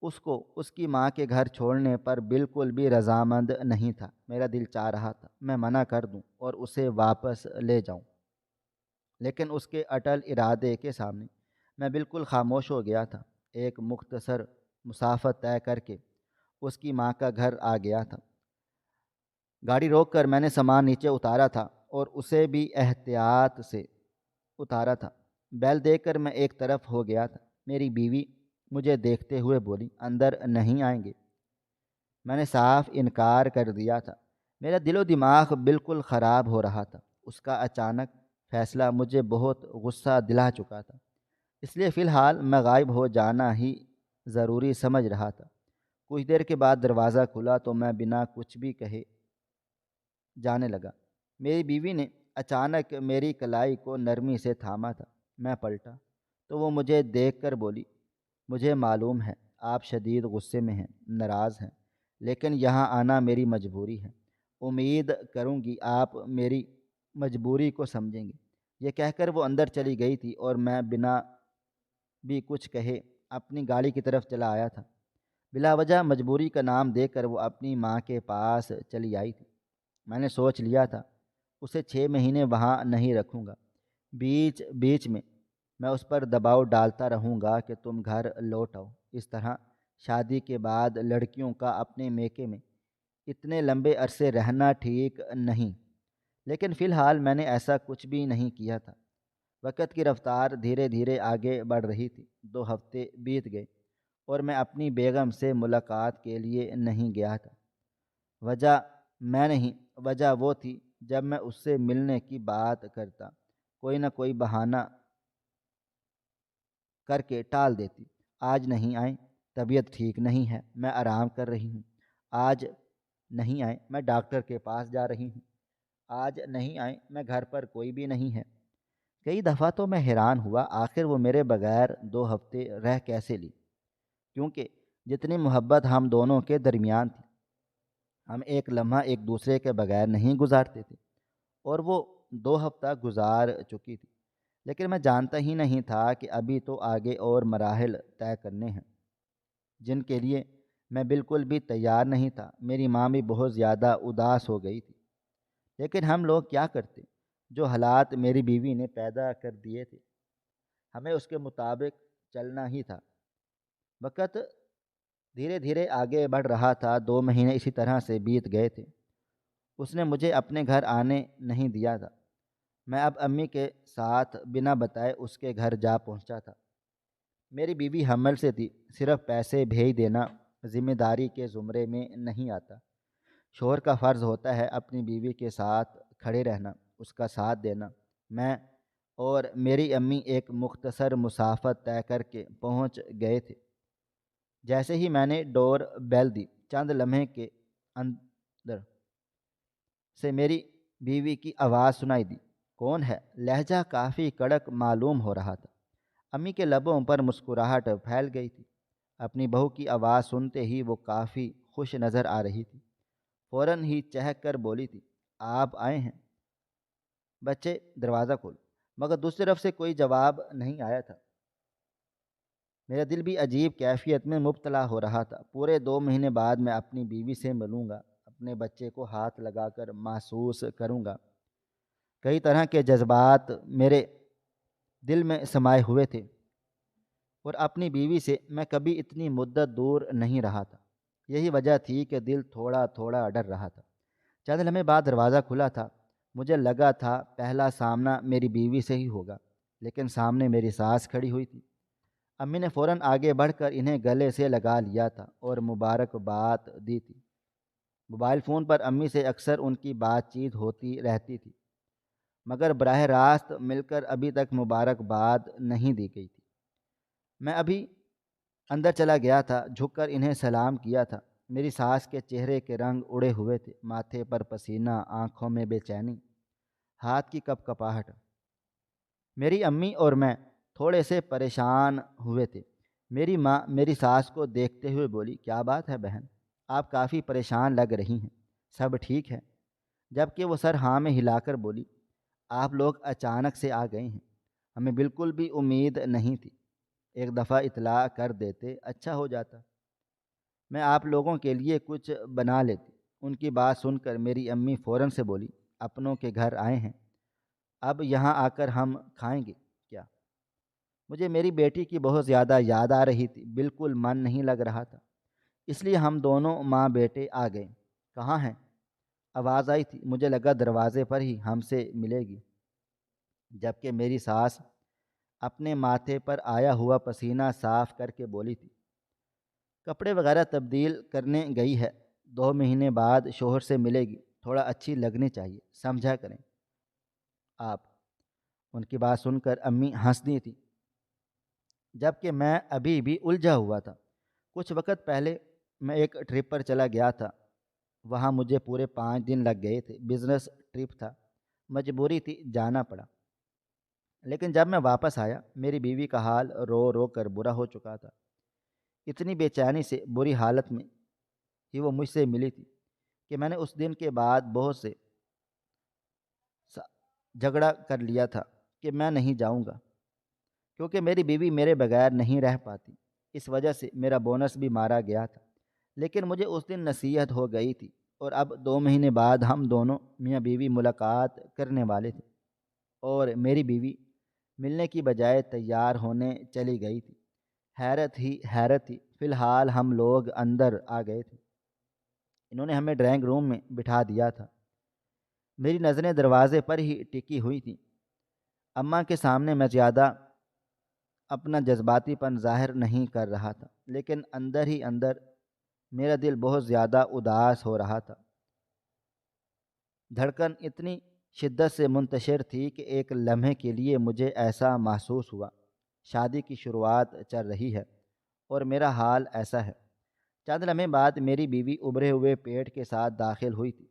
اس کو اس کی ماں کے گھر چھوڑنے پر بالکل بھی رضامند نہیں تھا۔ میرا دل چاہ رہا تھا میں منع کر دوں اور اسے واپس لے جاؤں، لیکن اس کے اٹل ارادے کے سامنے میں بالکل خاموش ہو گیا تھا۔ ایک مختصر مسافت طے کر کے اس کی ماں کا گھر آ گیا تھا۔ گاڑی روک کر میں نے سامان نیچے اتارا تھا اور اسے بھی احتیاط سے اتارا تھا۔ بیل دے کر میں ایک طرف ہو گیا تھا۔ میری بیوی مجھے دیکھتے ہوئے بولی، اندر نہیں آئیں گے؟ میں نے صاف انکار کر دیا تھا۔ میرا دل و دماغ بالکل خراب ہو رہا تھا۔ اس کا اچانک فیصلہ مجھے بہت غصہ دلا چکا تھا، اس لیے فی الحال میں غائب ہو جانا ہی ضروری سمجھ رہا تھا۔ کچھ دیر کے بعد دروازہ کھلا تو میں بنا کچھ بھی کہے جانے لگا۔ میری بیوی نے اچانک میری کلائی کو نرمی سے تھاما تھا۔ میں پلٹا تو وہ مجھے دیکھ کر بولی، مجھے معلوم ہے آپ شدید غصے میں ہیں، ناراض ہیں، لیکن یہاں آنا میری مجبوری ہے۔ امید کروں گی آپ میری مجبوری کو سمجھیں گے۔ یہ کہہ کر وہ اندر چلی گئی تھی اور میں بنا بھی کچھ کہے اپنی گاڑی کی طرف چلا آیا تھا۔ بلا وجہ مجبوری کا نام دے کر وہ اپنی ماں کے پاس چلی آئی تھی۔ میں نے سوچ لیا تھا اسے 6 مہینے وہاں نہیں رکھوں گا، بیچ بیچ میں اس پر دباؤ ڈالتا رہوں گا کہ تم گھر لوٹ آؤ۔ اس طرح شادی کے بعد لڑکیوں کا اپنے میکے میں اتنے لمبے عرصے رہنا ٹھیک نہیں، لیکن فی الحال میں نے ایسا کچھ بھی نہیں کیا تھا۔ وقت کی رفتار دھیرے دھیرے آگے بڑھ رہی تھی۔ 2 ہفتے بیت گئے اور میں اپنی بیگم سے ملاقات کے لیے نہیں گیا تھا۔ وجہ میں نہیں، وجہ وہ تھی جب میں اس سے ملنے کی بات کرتا کوئی نہ کوئی بہانہ کر کے ٹال دیتی۔ آج نہیں آئیں، طبیعت ٹھیک نہیں ہے، میں آرام کر رہی ہوں۔ آج نہیں آئیں، میں ڈاکٹر کے پاس جا رہی ہوں۔ آج نہیں آئیں، میں گھر پر کوئی بھی نہیں ہے۔ کئی دفعہ تو میں حیران ہوا آخر وہ میرے بغیر 2 ہفتے رہ کیسے لی، کیونکہ جتنی محبت ہم دونوں کے درمیان تھی، ہم ایک لمحہ ایک دوسرے کے بغیر نہیں گزارتے تھے، اور وہ 2 ہفتہ گزار چکی تھی۔ لیکن میں جانتا ہی نہیں تھا کہ ابھی تو آگے اور مراحل طے کرنے ہیں جن کے لیے میں بالکل بھی تیار نہیں تھا۔ میری ماں بھی بہت زیادہ اداس ہو گئی تھی، لیکن ہم لوگ کیا کرتے؟ جو حالات میری بیوی نے پیدا کر دیے تھے، ہمیں اس کے مطابق چلنا ہی تھا۔ وقت دھیرے دھیرے آگے بڑھ رہا تھا۔ 2 مہینے اسی طرح سے بیت گئے تھے۔ اس نے مجھے اپنے گھر آنے نہیں دیا تھا۔ میں اب امی کے ساتھ بنا بتائے اس کے گھر جا پہنچا تھا۔ میری بیوی حمل سے تھی، صرف پیسے بھیج دینا ذمہ داری کے زمرے میں نہیں آتا۔ شوہر کا فرض ہوتا ہے اپنی بیوی کے ساتھ کھڑے رہنا، اس کا ساتھ دینا۔ میں اور میری امی ایک مختصر مسافت طے کر کے پہنچ گئے تھے۔ جیسے ہی میں نے ڈور بیل دی، چند لمحے کے اندر سے میری بیوی کی آواز سنائی دی، کون ہے؟ لہجہ کافی کڑک معلوم ہو رہا تھا۔ امی کے لبوں پر مسکراہٹ پھیل گئی تھی۔ اپنی بہو کی آواز سنتے ہی وہ کافی خوش نظر آ رہی تھی۔ فوراً ہی چہک کر بولی تھی، آپ آئے ہیں؟ بچے دروازہ کھول۔ مگر دوسری طرف سے کوئی جواب نہیں آیا تھا۔ میرا دل بھی عجیب کیفیت میں مبتلا ہو رہا تھا۔ پورے 2 مہینے بعد میں اپنی بیوی سے ملوں گا، اپنے بچے کو ہاتھ لگا کر محسوس کروں گا۔ کئی طرح کے جذبات میرے دل میں سمائے ہوئے تھے، اور اپنی بیوی سے میں کبھی اتنی مدت دور نہیں رہا تھا۔ یہی وجہ تھی کہ دل تھوڑا تھوڑا ڈر رہا تھا۔ چند لمحے بعد دروازہ کھلا تھا۔ مجھے لگا تھا پہلا سامنا میری بیوی سے ہی ہوگا، لیکن سامنے میری ساس کھڑی ہوئی تھی۔ امی نے فوراً آگے بڑھ کر انہیں گلے سے لگا لیا تھا اور مبارکباد دی تھی۔ موبائل فون پر امی سے اکثر ان کی بات چیت ہوتی رہتی تھی، مگر براہ راست مل کر ابھی تک مبارکباد نہیں دی گئی تھی۔ میں ابھی اندر چلا گیا تھا، جھک کر انہیں سلام کیا تھا۔ میری ساس کے چہرے کے رنگ اڑے ہوئے تھے، ماتھے پر پسینہ، آنکھوں میں بے چینی، ہاتھ کی کپ کپاہٹ۔ میری امی اور میں تھوڑے سے پریشان ہوئے تھے۔ میری ماں میری ساس کو دیکھتے ہوئے بولی، کیا بات ہے بہن، آپ کافی پریشان لگ رہی ہیں، سب ٹھیک ہے؟ جبکہ وہ سر ہاں میں ہلا کر بولی، آپ لوگ اچانک سے آ گئے ہیں، ہمیں بالکل بھی امید نہیں تھی، ایک دفعہ اطلاع کر دیتے اچھا ہو جاتا، میں آپ لوگوں کے لیے کچھ بنا لیتی۔ ان کی بات سن کر میری امی فوراً سے بولی، اپنوں کے گھر آئے ہیں، اب یہاں آ کر ہم کھائیں گے کیا؟ مجھے میری بیٹی کی بہت زیادہ یاد آ رہی تھی، بالکل من نہیں لگ رہا تھا، اس لیے ہم دونوں ماں بیٹے آ گئے۔ کہاں ہیں؟ آواز آئی تھی، مجھے لگا دروازے پر ہی ہم سے ملے گی، جبکہ میری ساس اپنے ماتھے پر آیا ہوا پسینہ صاف کر کے بولی تھی، کپڑے وغیرہ تبدیل کرنے گئی ہے، 2 مہینے بعد شوہر سے ملے گی، تھوڑا اچھی لگنی چاہیے، سمجھا کریں آپ۔ ان کی بات سن کر امی ہنس دی تھی، جبکہ میں ابھی بھی الجھا ہوا تھا۔ کچھ وقت پہلے میں ایک ٹرپ پر چلا گیا تھا، وہاں مجھے پورے 5 دن لگ گئے تھے، بزنس ٹرپ تھا، مجبوری تھی، جانا پڑا۔ لیکن جب میں واپس آیا، میری بیوی کا حال رو رو کر برا ہو چکا تھا۔ اتنی بے چینی سے بری حالت میں ہی وہ مجھ سے ملی تھی کہ میں نے اس دن کے بعد بہت سے جھگڑا کر لیا تھا کہ میں نہیں جاؤں گا، کیونکہ میری بیوی میرے بغیر نہیں رہ پاتی۔ اس وجہ سے میرا بونس بھی مارا گیا تھا، لیکن مجھے اس دن نصیحت ہو گئی تھی، اور اب 2 مہینے بعد ہم دونوں میاں بیوی ملاقات کرنے والے تھے، اور میری بیوی ملنے کی بجائے تیار ہونے چلی گئی تھی۔ حیرت ہی حیرت تھی۔ فی الحال ہم لوگ اندر آ گئے تھے۔ انہوں نے ہمیں ڈرائنگ روم میں بٹھا دیا تھا۔ میری نظریں دروازے پر ہی ٹکی ہوئی تھیں۔ اماں کے سامنے میں زیادہ اپنا جذباتی پن ظاہر نہیں کر رہا تھا، لیکن اندر ہی اندر میرا دل بہت زیادہ اداس ہو رہا تھا۔ دھڑکن اتنی شدت سے منتشر تھی کہ ایک لمحے کے لیے مجھے ایسا محسوس ہوا شادی کی شروعات چل رہی ہے اور میرا حال ایسا ہے۔ چند لمحے بعد میری بیوی ابھرے ہوئے پیٹ کے ساتھ داخل ہوئی تھی۔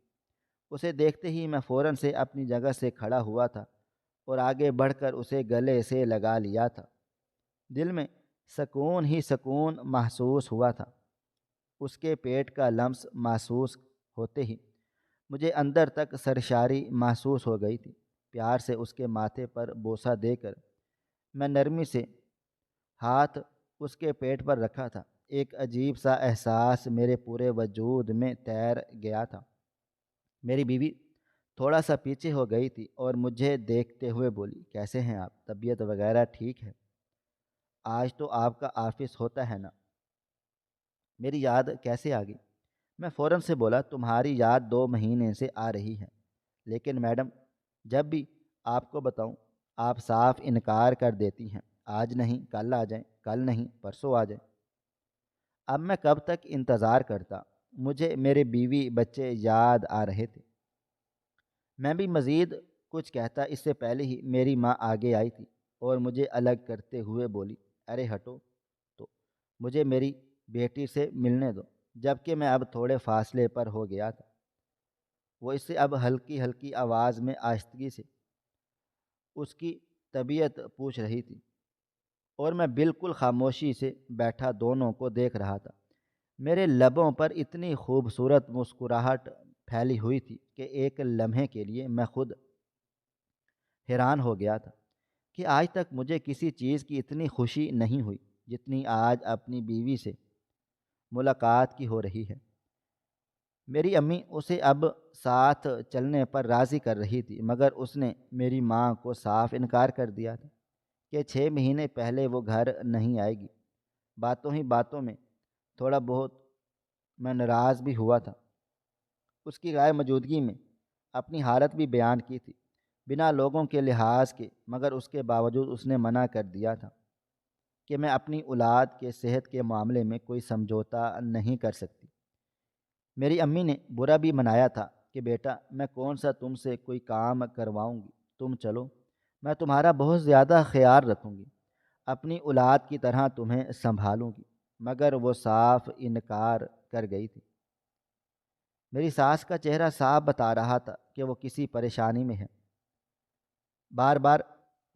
اسے دیکھتے ہی میں فوراً سے اپنی جگہ سے کھڑا ہوا تھا اور آگے بڑھ کر اسے گلے سے لگا لیا تھا۔ دل میں سکون ہی سکون محسوس ہوا تھا۔ اس کے پیٹ کا لمس محسوس ہوتے ہی مجھے اندر تک سرشاری محسوس ہو گئی تھی۔ پیار سے اس کے ماتھے پر بوسہ دے کر میں نرمی سے ہاتھ اس کے پیٹ پر رکھا تھا۔ ایک عجیب سا احساس میرے پورے وجود میں تیر گیا تھا۔ میری بیوی تھوڑا سا پیچھے ہو گئی تھی اور مجھے دیکھتے ہوئے بولی، کیسے ہیں آپ؟ طبیعت وغیرہ ٹھیک ہے؟ آج تو آپ کا آفس ہوتا ہے نا؟ میری یاد کیسے آ گئی؟ میں فوراً سے بولا، تمہاری یاد 2 مہینے سے آ رہی ہے، لیکن میڈم جب بھی آپ کو بتاؤں آپ صاف انکار کر دیتی ہیں۔ آج نہیں کل آ جائیں، کل نہیں پرسوں آ جائیں۔ اب میں کب تک انتظار کرتا؟ مجھے میرے بیوی بچے یاد آ رہے تھے۔ میں بھی مزید کچھ کہتا اس سے پہلے ہی میری ماں آگے آئی تھی اور مجھے الگ کرتے ہوئے بولی، ارے ہٹو تو، مجھے میری بیٹی سے ملنے دو۔ جبکہ میں اب تھوڑے فاصلے پر ہو گیا تھا، وہ اس سے اب ہلکی ہلکی آواز میں آہستگی سے اس کی طبیعت پوچھ رہی تھی، اور میں بالکل خاموشی سے بیٹھا دونوں کو دیکھ رہا تھا۔ میرے لبوں پر اتنی خوبصورت مسکراہٹ پھیلی ہوئی تھی کہ ایک لمحے کے لیے میں خود حیران ہو گیا تھا کہ آج تک مجھے کسی چیز کی اتنی خوشی نہیں ہوئی جتنی آج اپنی بیوی سے ملاقات کی ہو رہی ہے۔ میری امی اسے اب ساتھ چلنے پر راضی کر رہی تھی، مگر اس نے میری ماں کو صاف انکار کر دیا تھا کہ 6 مہینے پہلے وہ گھر نہیں آئے گی۔ باتوں ہی باتوں میں تھوڑا بہت میں ناراض بھی ہوا تھا۔ اس کی غیر موجودگی میں اپنی حالت بھی بیان کی تھی، بنا لوگوں کے لحاظ کے، مگر اس کے باوجود اس نے منع کر دیا تھا کہ میں اپنی اولاد کے صحت کے معاملے میں کوئی سمجھوتا نہیں کر سکتی۔ میری امی نے برا بھی منایا تھا کہ بیٹا میں کون سا تم سے کوئی کام کرواؤں گی، تم چلو، میں تمہارا بہت زیادہ خیال رکھوں گی، اپنی اولاد کی طرح تمہیں سنبھالوں گی، مگر وہ صاف انکار کر گئی تھی۔ میری ساس کا چہرہ صاف بتا رہا تھا کہ وہ کسی پریشانی میں ہے۔ بار بار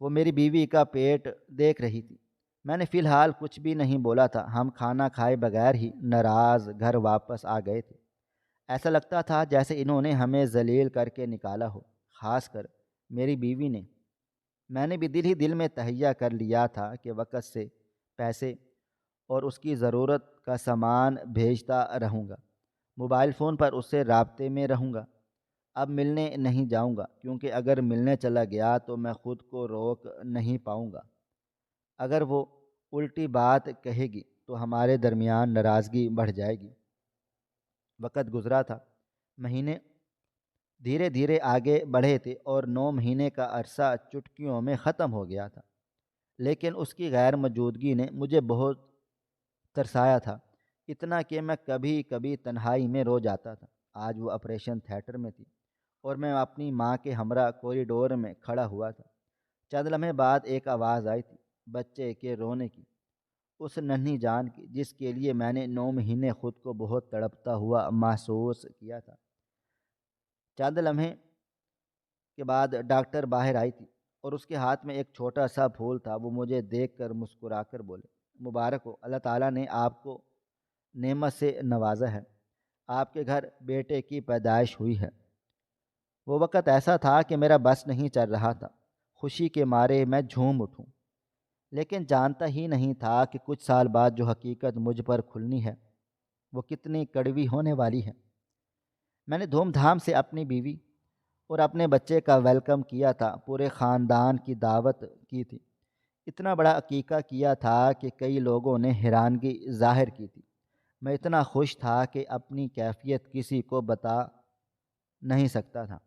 وہ میری بیوی کا پیٹ دیکھ رہی تھی۔ میں نے فی الحال کچھ بھی نہیں بولا تھا۔ ہم کھانا کھائے بغیر ہی ناراض گھر واپس آ گئے تھے۔ ایسا لگتا تھا جیسے انہوں نے ہمیں ذلیل کر کے نکالا ہو، خاص کر میری بیوی نے۔ میں نے بھی دل ہی دل میں تہیہ کر لیا تھا کہ وقت سے پیسے اور اس کی ضرورت کا سامان بھیجتا رہوں گا، موبائل فون پر اس سے رابطے میں رہوں گا۔ اب ملنے نہیں جاؤں گا، کیونکہ اگر ملنے چلا گیا تو میں خود کو روک نہیں پاؤں گا۔ اگر وہ الٹی بات کہے گی تو ہمارے درمیان ناراضگی بڑھ جائے گی۔ وقت گزرا تھا، مہینے دھیرے دھیرے آگے بڑھے تھے اور 9 مہینے کا عرصہ چٹکیوں میں ختم ہو گیا تھا، لیکن اس کی غیر موجودگی نے مجھے بہت ترسایا تھا، اتنا کہ میں کبھی کبھی تنہائی میں رو جاتا تھا۔ آج وہ آپریشن تھیٹر میں تھی اور میں اپنی ماں کے ہمراہ کوریڈور میں کھڑا ہوا تھا۔ چند لمحے بعد ایک آواز آئی تھی، بچے کے رونے کی، اس ننھی جان کی جس کے لیے میں نے 9 مہینے خود کو بہت تڑپتا ہوا محسوس کیا تھا۔ چند لمحے کے بعد ڈاکٹر باہر آئی تھی اور اس کے ہاتھ میں ایک چھوٹا سا پھول تھا۔ وہ مجھے دیکھ کر مسکرا کر بولے، مبارک ہو، اللہ تعالیٰ نے آپ کو نعمت سے نوازا ہے، آپ کے گھر بیٹے کی پیدائش ہوئی ہے۔ وہ وقت ایسا تھا کہ میرا بس نہیں چل رہا تھا، خوشی کے مارے میں جھوم اٹھوں، لیکن جانتا ہی نہیں تھا کہ کچھ سال بعد جو حقیقت مجھ پر کھلنی ہے وہ کتنی کڑوی ہونے والی ہے۔ میں نے دھوم دھام سے اپنی بیوی اور اپنے بچے کا ویلکم کیا تھا، پورے خاندان کی دعوت کی تھی، اتنا بڑا عقیقہ کیا تھا کہ کئی لوگوں نے حیرانگی ظاہر کی تھی۔ میں اتنا خوش تھا کہ اپنی کیفیت کسی کو بتا نہیں سکتا تھا۔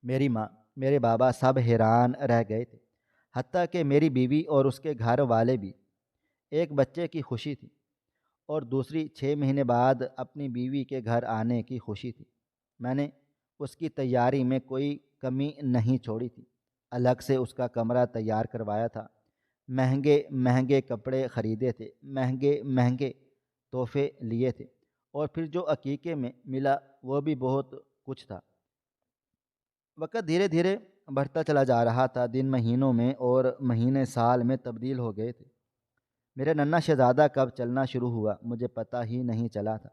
میری ماں، میرے بابا سب حیران رہ گئے تھے، حتیٰ کہ میری بیوی اور اس کے گھر والے بھی۔ ایک بچے کی خوشی تھی اور دوسری 6 مہینے بعد اپنی بیوی کے گھر آنے کی خوشی تھی۔ میں نے اس کی تیاری میں کوئی کمی نہیں چھوڑی تھی، الگ سے اس کا کمرہ تیار کروایا تھا، مہنگے مہنگے کپڑے خریدے تھے، مہنگے مہنگے تحفے لیے تھے، اور پھر جو عقیقے میں ملا وہ بھی بہت کچھ تھا۔ وقت دھیرے دھیرے بڑھتا چلا جا رہا تھا، دن مہینوں میں اور مہینے سال میں تبدیل ہو گئے تھے۔ میرا ننھا شہزادہ کب چلنا شروع ہوا مجھے پتہ ہی نہیں چلا تھا،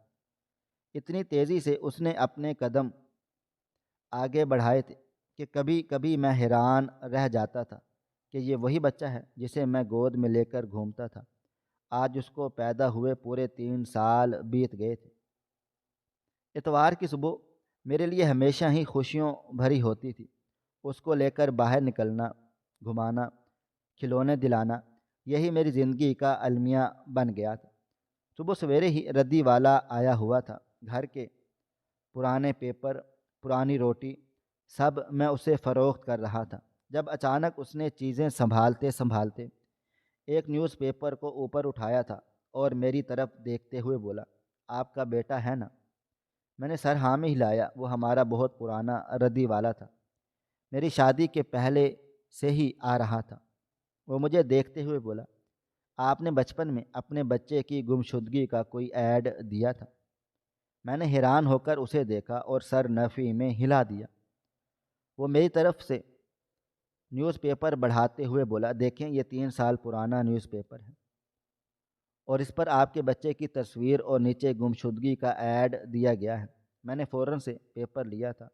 اتنی تیزی سے اس نے اپنے قدم آگے بڑھائے تھے کہ کبھی کبھی میں حیران رہ جاتا تھا کہ یہ وہی بچہ ہے جسے میں گود میں لے کر گھومتا تھا۔ آج اس کو پیدا ہوئے پورے 3 سال بیت گئے تھے۔ اتوار کی صبح میرے لیے ہمیشہ ہی خوشیوں بھری ہوتی تھی، اس کو لے کر باہر نکلنا، گھمانا، کھلونے دلانا، یہی میری زندگی کا المیہ بن گیا تھا۔ صبح سویرے ہی ردی والا آیا ہوا تھا، گھر کے پرانے پیپر، پرانی روٹی، سب میں اسے فروخت کر رہا تھا، جب اچانک اس نے چیزیں سنبھالتے سنبھالتے ایک نیوز پیپر کو اوپر اٹھایا تھا اور میری طرف دیکھتے ہوئے بولا، آپ کا بیٹا ہے نا؟ میں نے سر ہاں میں ہلایا۔ وہ ہمارا بہت پرانا ردی والا تھا، میری شادی کے پہلے سے ہی آ رہا تھا۔ وہ مجھے دیکھتے ہوئے بولا، آپ نے بچپن میں اپنے بچے کی گمشدگی کا کوئی ایڈ دیا تھا؟ میں نے حیران ہو کر اسے دیکھا اور سر نفی میں ہلا دیا۔ وہ میری طرف سے نیوز پیپر بڑھاتے ہوئے بولا، دیکھیں یہ 3 سال پرانا نیوز پیپر ہے اور اس پر آپ کے بچے کی تصویر اور نیچے گمشدگی کا ایڈ دیا گیا ہے۔ میں نے فوراً سے پیپر لیا تھا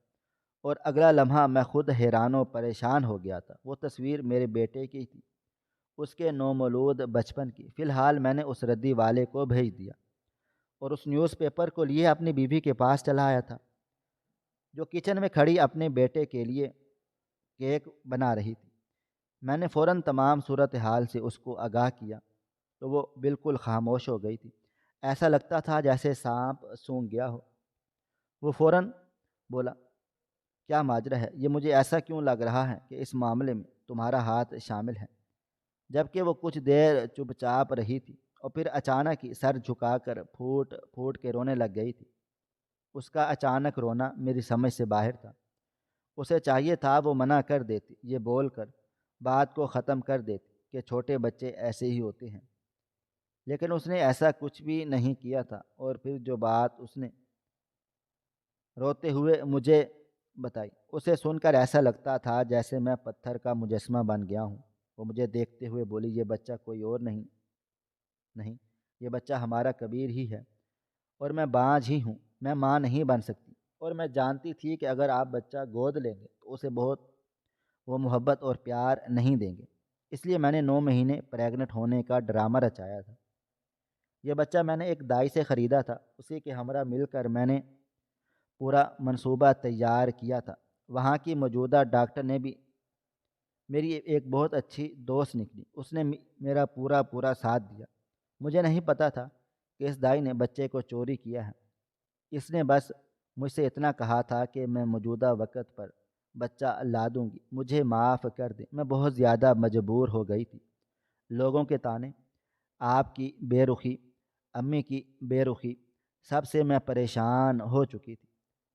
اور اگلا لمحہ میں خود حیران و پریشان ہو گیا تھا۔ وہ تصویر میرے بیٹے کی تھی، اس کے نومولود بچپن کی۔ فی الحال میں نے اس ردی والے کو بھیج دیا اور اس نیوز پیپر کو لیے اپنی بیوی کے پاس چلا آیا تھا، جو کچن میں کھڑی اپنے بیٹے کے لیے کیک بنا رہی تھی۔ میں نے فوراً تمام صورتحال سے اس کو آگاہ کیا تو وہ بالکل خاموش ہو گئی تھی، ایسا لگتا تھا جیسے سانپ سونگھ گیا ہو۔ وہ فوراً بولا، کیا ماجرا ہے؟ یہ مجھے ایسا کیوں لگ رہا ہے کہ اس معاملے میں تمہارا ہاتھ شامل ہے؟ جبکہ وہ کچھ دیر چپ چاپ رہی تھی اور پھر اچانک ہی سر جھکا کر پھوٹ پھوٹ کے رونے لگ گئی تھی۔ اس کا اچانک رونا میری سمجھ سے باہر تھا۔ اسے چاہیے تھا وہ منع کر دیتی، یہ بول کر بات کو ختم کر دیتی کہ چھوٹے بچے ایسے ہی ہوتے ہیں، لیکن اس نے ایسا کچھ بھی نہیں کیا تھا۔ اور پھر جو بات اس نے روتے ہوئے مجھے بتائی، اسے سن کر ایسا لگتا تھا جیسے میں پتھر کا مجسمہ بن گیا ہوں۔ وہ مجھے دیکھتے ہوئے بولی، یہ بچہ کوئی اور نہیں، یہ بچہ ہمارا کبیر ہی ہے، اور میں بانجھ ہی ہوں، میں ماں نہیں بن سکتی، اور میں جانتی تھی کہ اگر آپ بچہ گود لیں گے تو اسے وہ محبت اور پیار نہیں دیں گے، اس لیے میں نے 9 مہینے پریگننٹ ہونے کا ڈرامہ رچایا تھا۔ یہ بچہ میں نے ایک دائی سے خریدا تھا، اسی کے ہمراہ مل کر میں نے پورا منصوبہ تیار کیا تھا۔ وہاں کی موجودہ ڈاکٹر نے بھی میری ایک بہت اچھی دوست نکلی، اس نے میرا پورا ساتھ دیا۔ مجھے نہیں پتا تھا کہ اس دائی نے بچے کو چوری کیا ہے، اس نے بس مجھ سے اتنا کہا تھا کہ میں موجودہ وقت پر بچہ لا دوں گی، مجھے معاف کر دیں۔ میں بہت زیادہ مجبور ہو گئی تھی۔ لوگوں کے طعنے، آپ کی بے رخی، امی کی بے رخی، سب سے میں پریشان ہو چکی تھی،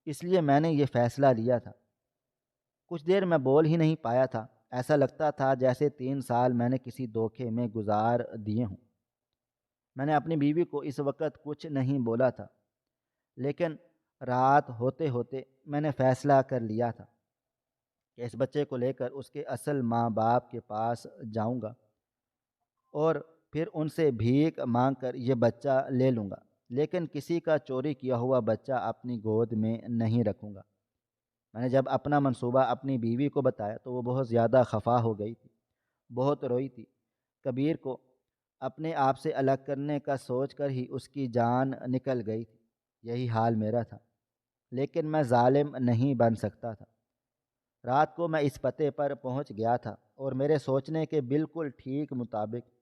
اس لیے میں نے یہ فیصلہ لیا تھا۔ کچھ دیر میں بول ہی نہیں پایا تھا، ایسا لگتا تھا جیسے 3 سال میں نے کسی دھوکے میں گزار دیے ہوں۔ میں نے اپنی بیوی کو اس وقت کچھ نہیں بولا تھا، لیکن رات ہوتے ہوتے میں نے فیصلہ کر لیا تھا کہ اس بچے کو لے کر اس کے اصل ماں باپ کے پاس جاؤں گا اور پھر ان سے بھیک مانگ کر یہ بچہ لے لوں گا، لیکن کسی کا چوری کیا ہوا بچہ اپنی گود میں نہیں رکھوں گا۔ میں نے جب اپنا منصوبہ اپنی بیوی کو بتایا تو وہ بہت زیادہ خفا ہو گئی تھی، بہت روئی تھی۔ کبیر کو اپنے آپ سے الگ کرنے کا سوچ کر ہی اس کی جان نکل گئی تھی۔ یہی حال میرا تھا، لیکن میں ظالم نہیں بن سکتا تھا۔ رات کو میں اس پتے پر پہنچ گیا تھا اور میرے سوچنے کے بالکل ٹھیک مطابق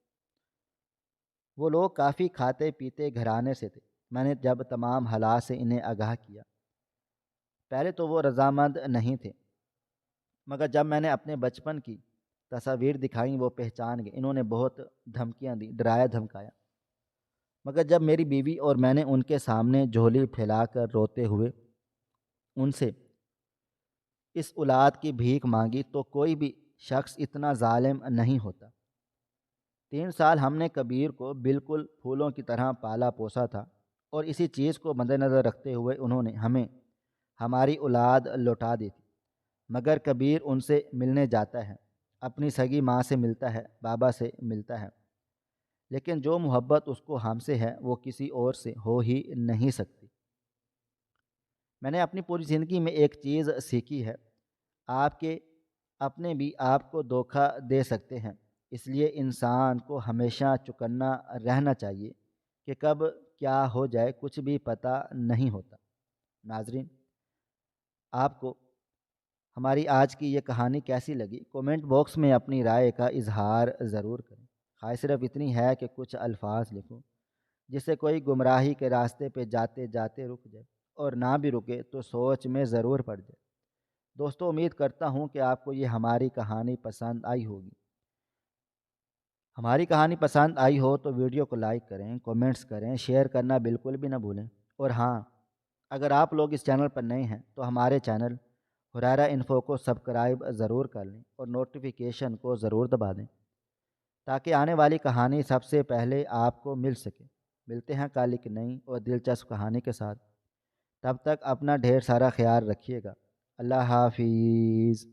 وہ لوگ کافی کھاتے پیتے گھرانے سے تھے۔ میں نے جب تمام حالات سے انہیں آگاہ کیا، پہلے تو وہ رضامند نہیں تھے، مگر جب میں نے اپنے بچپن کی تصاویر دکھائیں وہ پہچان گئے۔ انہوں نے بہت دھمکیاں دی، ڈرایا دھمکایا، مگر جب میری بیوی اور میں نے ان کے سامنے جھولی پھیلا کر روتے ہوئے ان سے اس اولاد کی بھیک مانگی تو کوئی بھی شخص اتنا ظالم نہیں ہوتا۔ 3 سال ہم نے کبیر کو بالکل پھولوں کی طرح پالا پوسا تھا، اور اسی چیز کو مد نظر رکھتے ہوئے انہوں نے ہمیں ہماری اولاد لوٹا دی تھی۔ مگر کبیر ان سے ملنے جاتا ہے، اپنی سگی ماں سے ملتا ہے، بابا سے ملتا ہے، لیکن جو محبت اس کو ہم سے ہے وہ کسی اور سے ہو ہی نہیں سکتی۔ میں نے اپنی پوری زندگی میں ایک چیز سیکھی ہے، آپ کے اپنے بھی آپ کو دھوکہ دے سکتے ہیں، اس لیے انسان کو ہمیشہ چوکنا رہنا چاہیے کہ کب کیا ہو جائے کچھ بھی پتہ نہیں ہوتا۔ ناظرین، آپ کو ہماری آج کی یہ کہانی کیسی لگی؟ کومنٹ باکس میں اپنی رائے کا اظہار ضرور کریں۔ خواہش صرف اتنی ہے کہ کچھ الفاظ لکھوں جس سے کوئی گمراہی کے راستے پہ جاتے جاتے رک جائے، اور نہ بھی رکے تو سوچ میں ضرور پڑ جائے۔ دوستو، امید کرتا ہوں کہ آپ کو یہ ہماری کہانی پسند آئی ہوگی۔ ہماری کہانی پسند آئی ہو تو ویڈیو کو لائک کریں، کومنٹس کریں، شیئر کرنا بالکل بھی نہ بھولیں۔ اور ہاں، اگر آپ لوگ اس چینل پر نئے ہیں تو ہمارے چینل ہریرہ انفو کو سبسکرائب ضرور کر لیں اور نوٹیفیکیشن کو ضرور دبا دیں تاکہ آنے والی کہانی سب سے پہلے آپ کو مل سکے۔ ملتے ہیں کل ایک نئی اور دلچسپ کہانی کے ساتھ۔ تب تک اپنا ڈھیر سارا خیال رکھیے گا۔ اللہ حافظ۔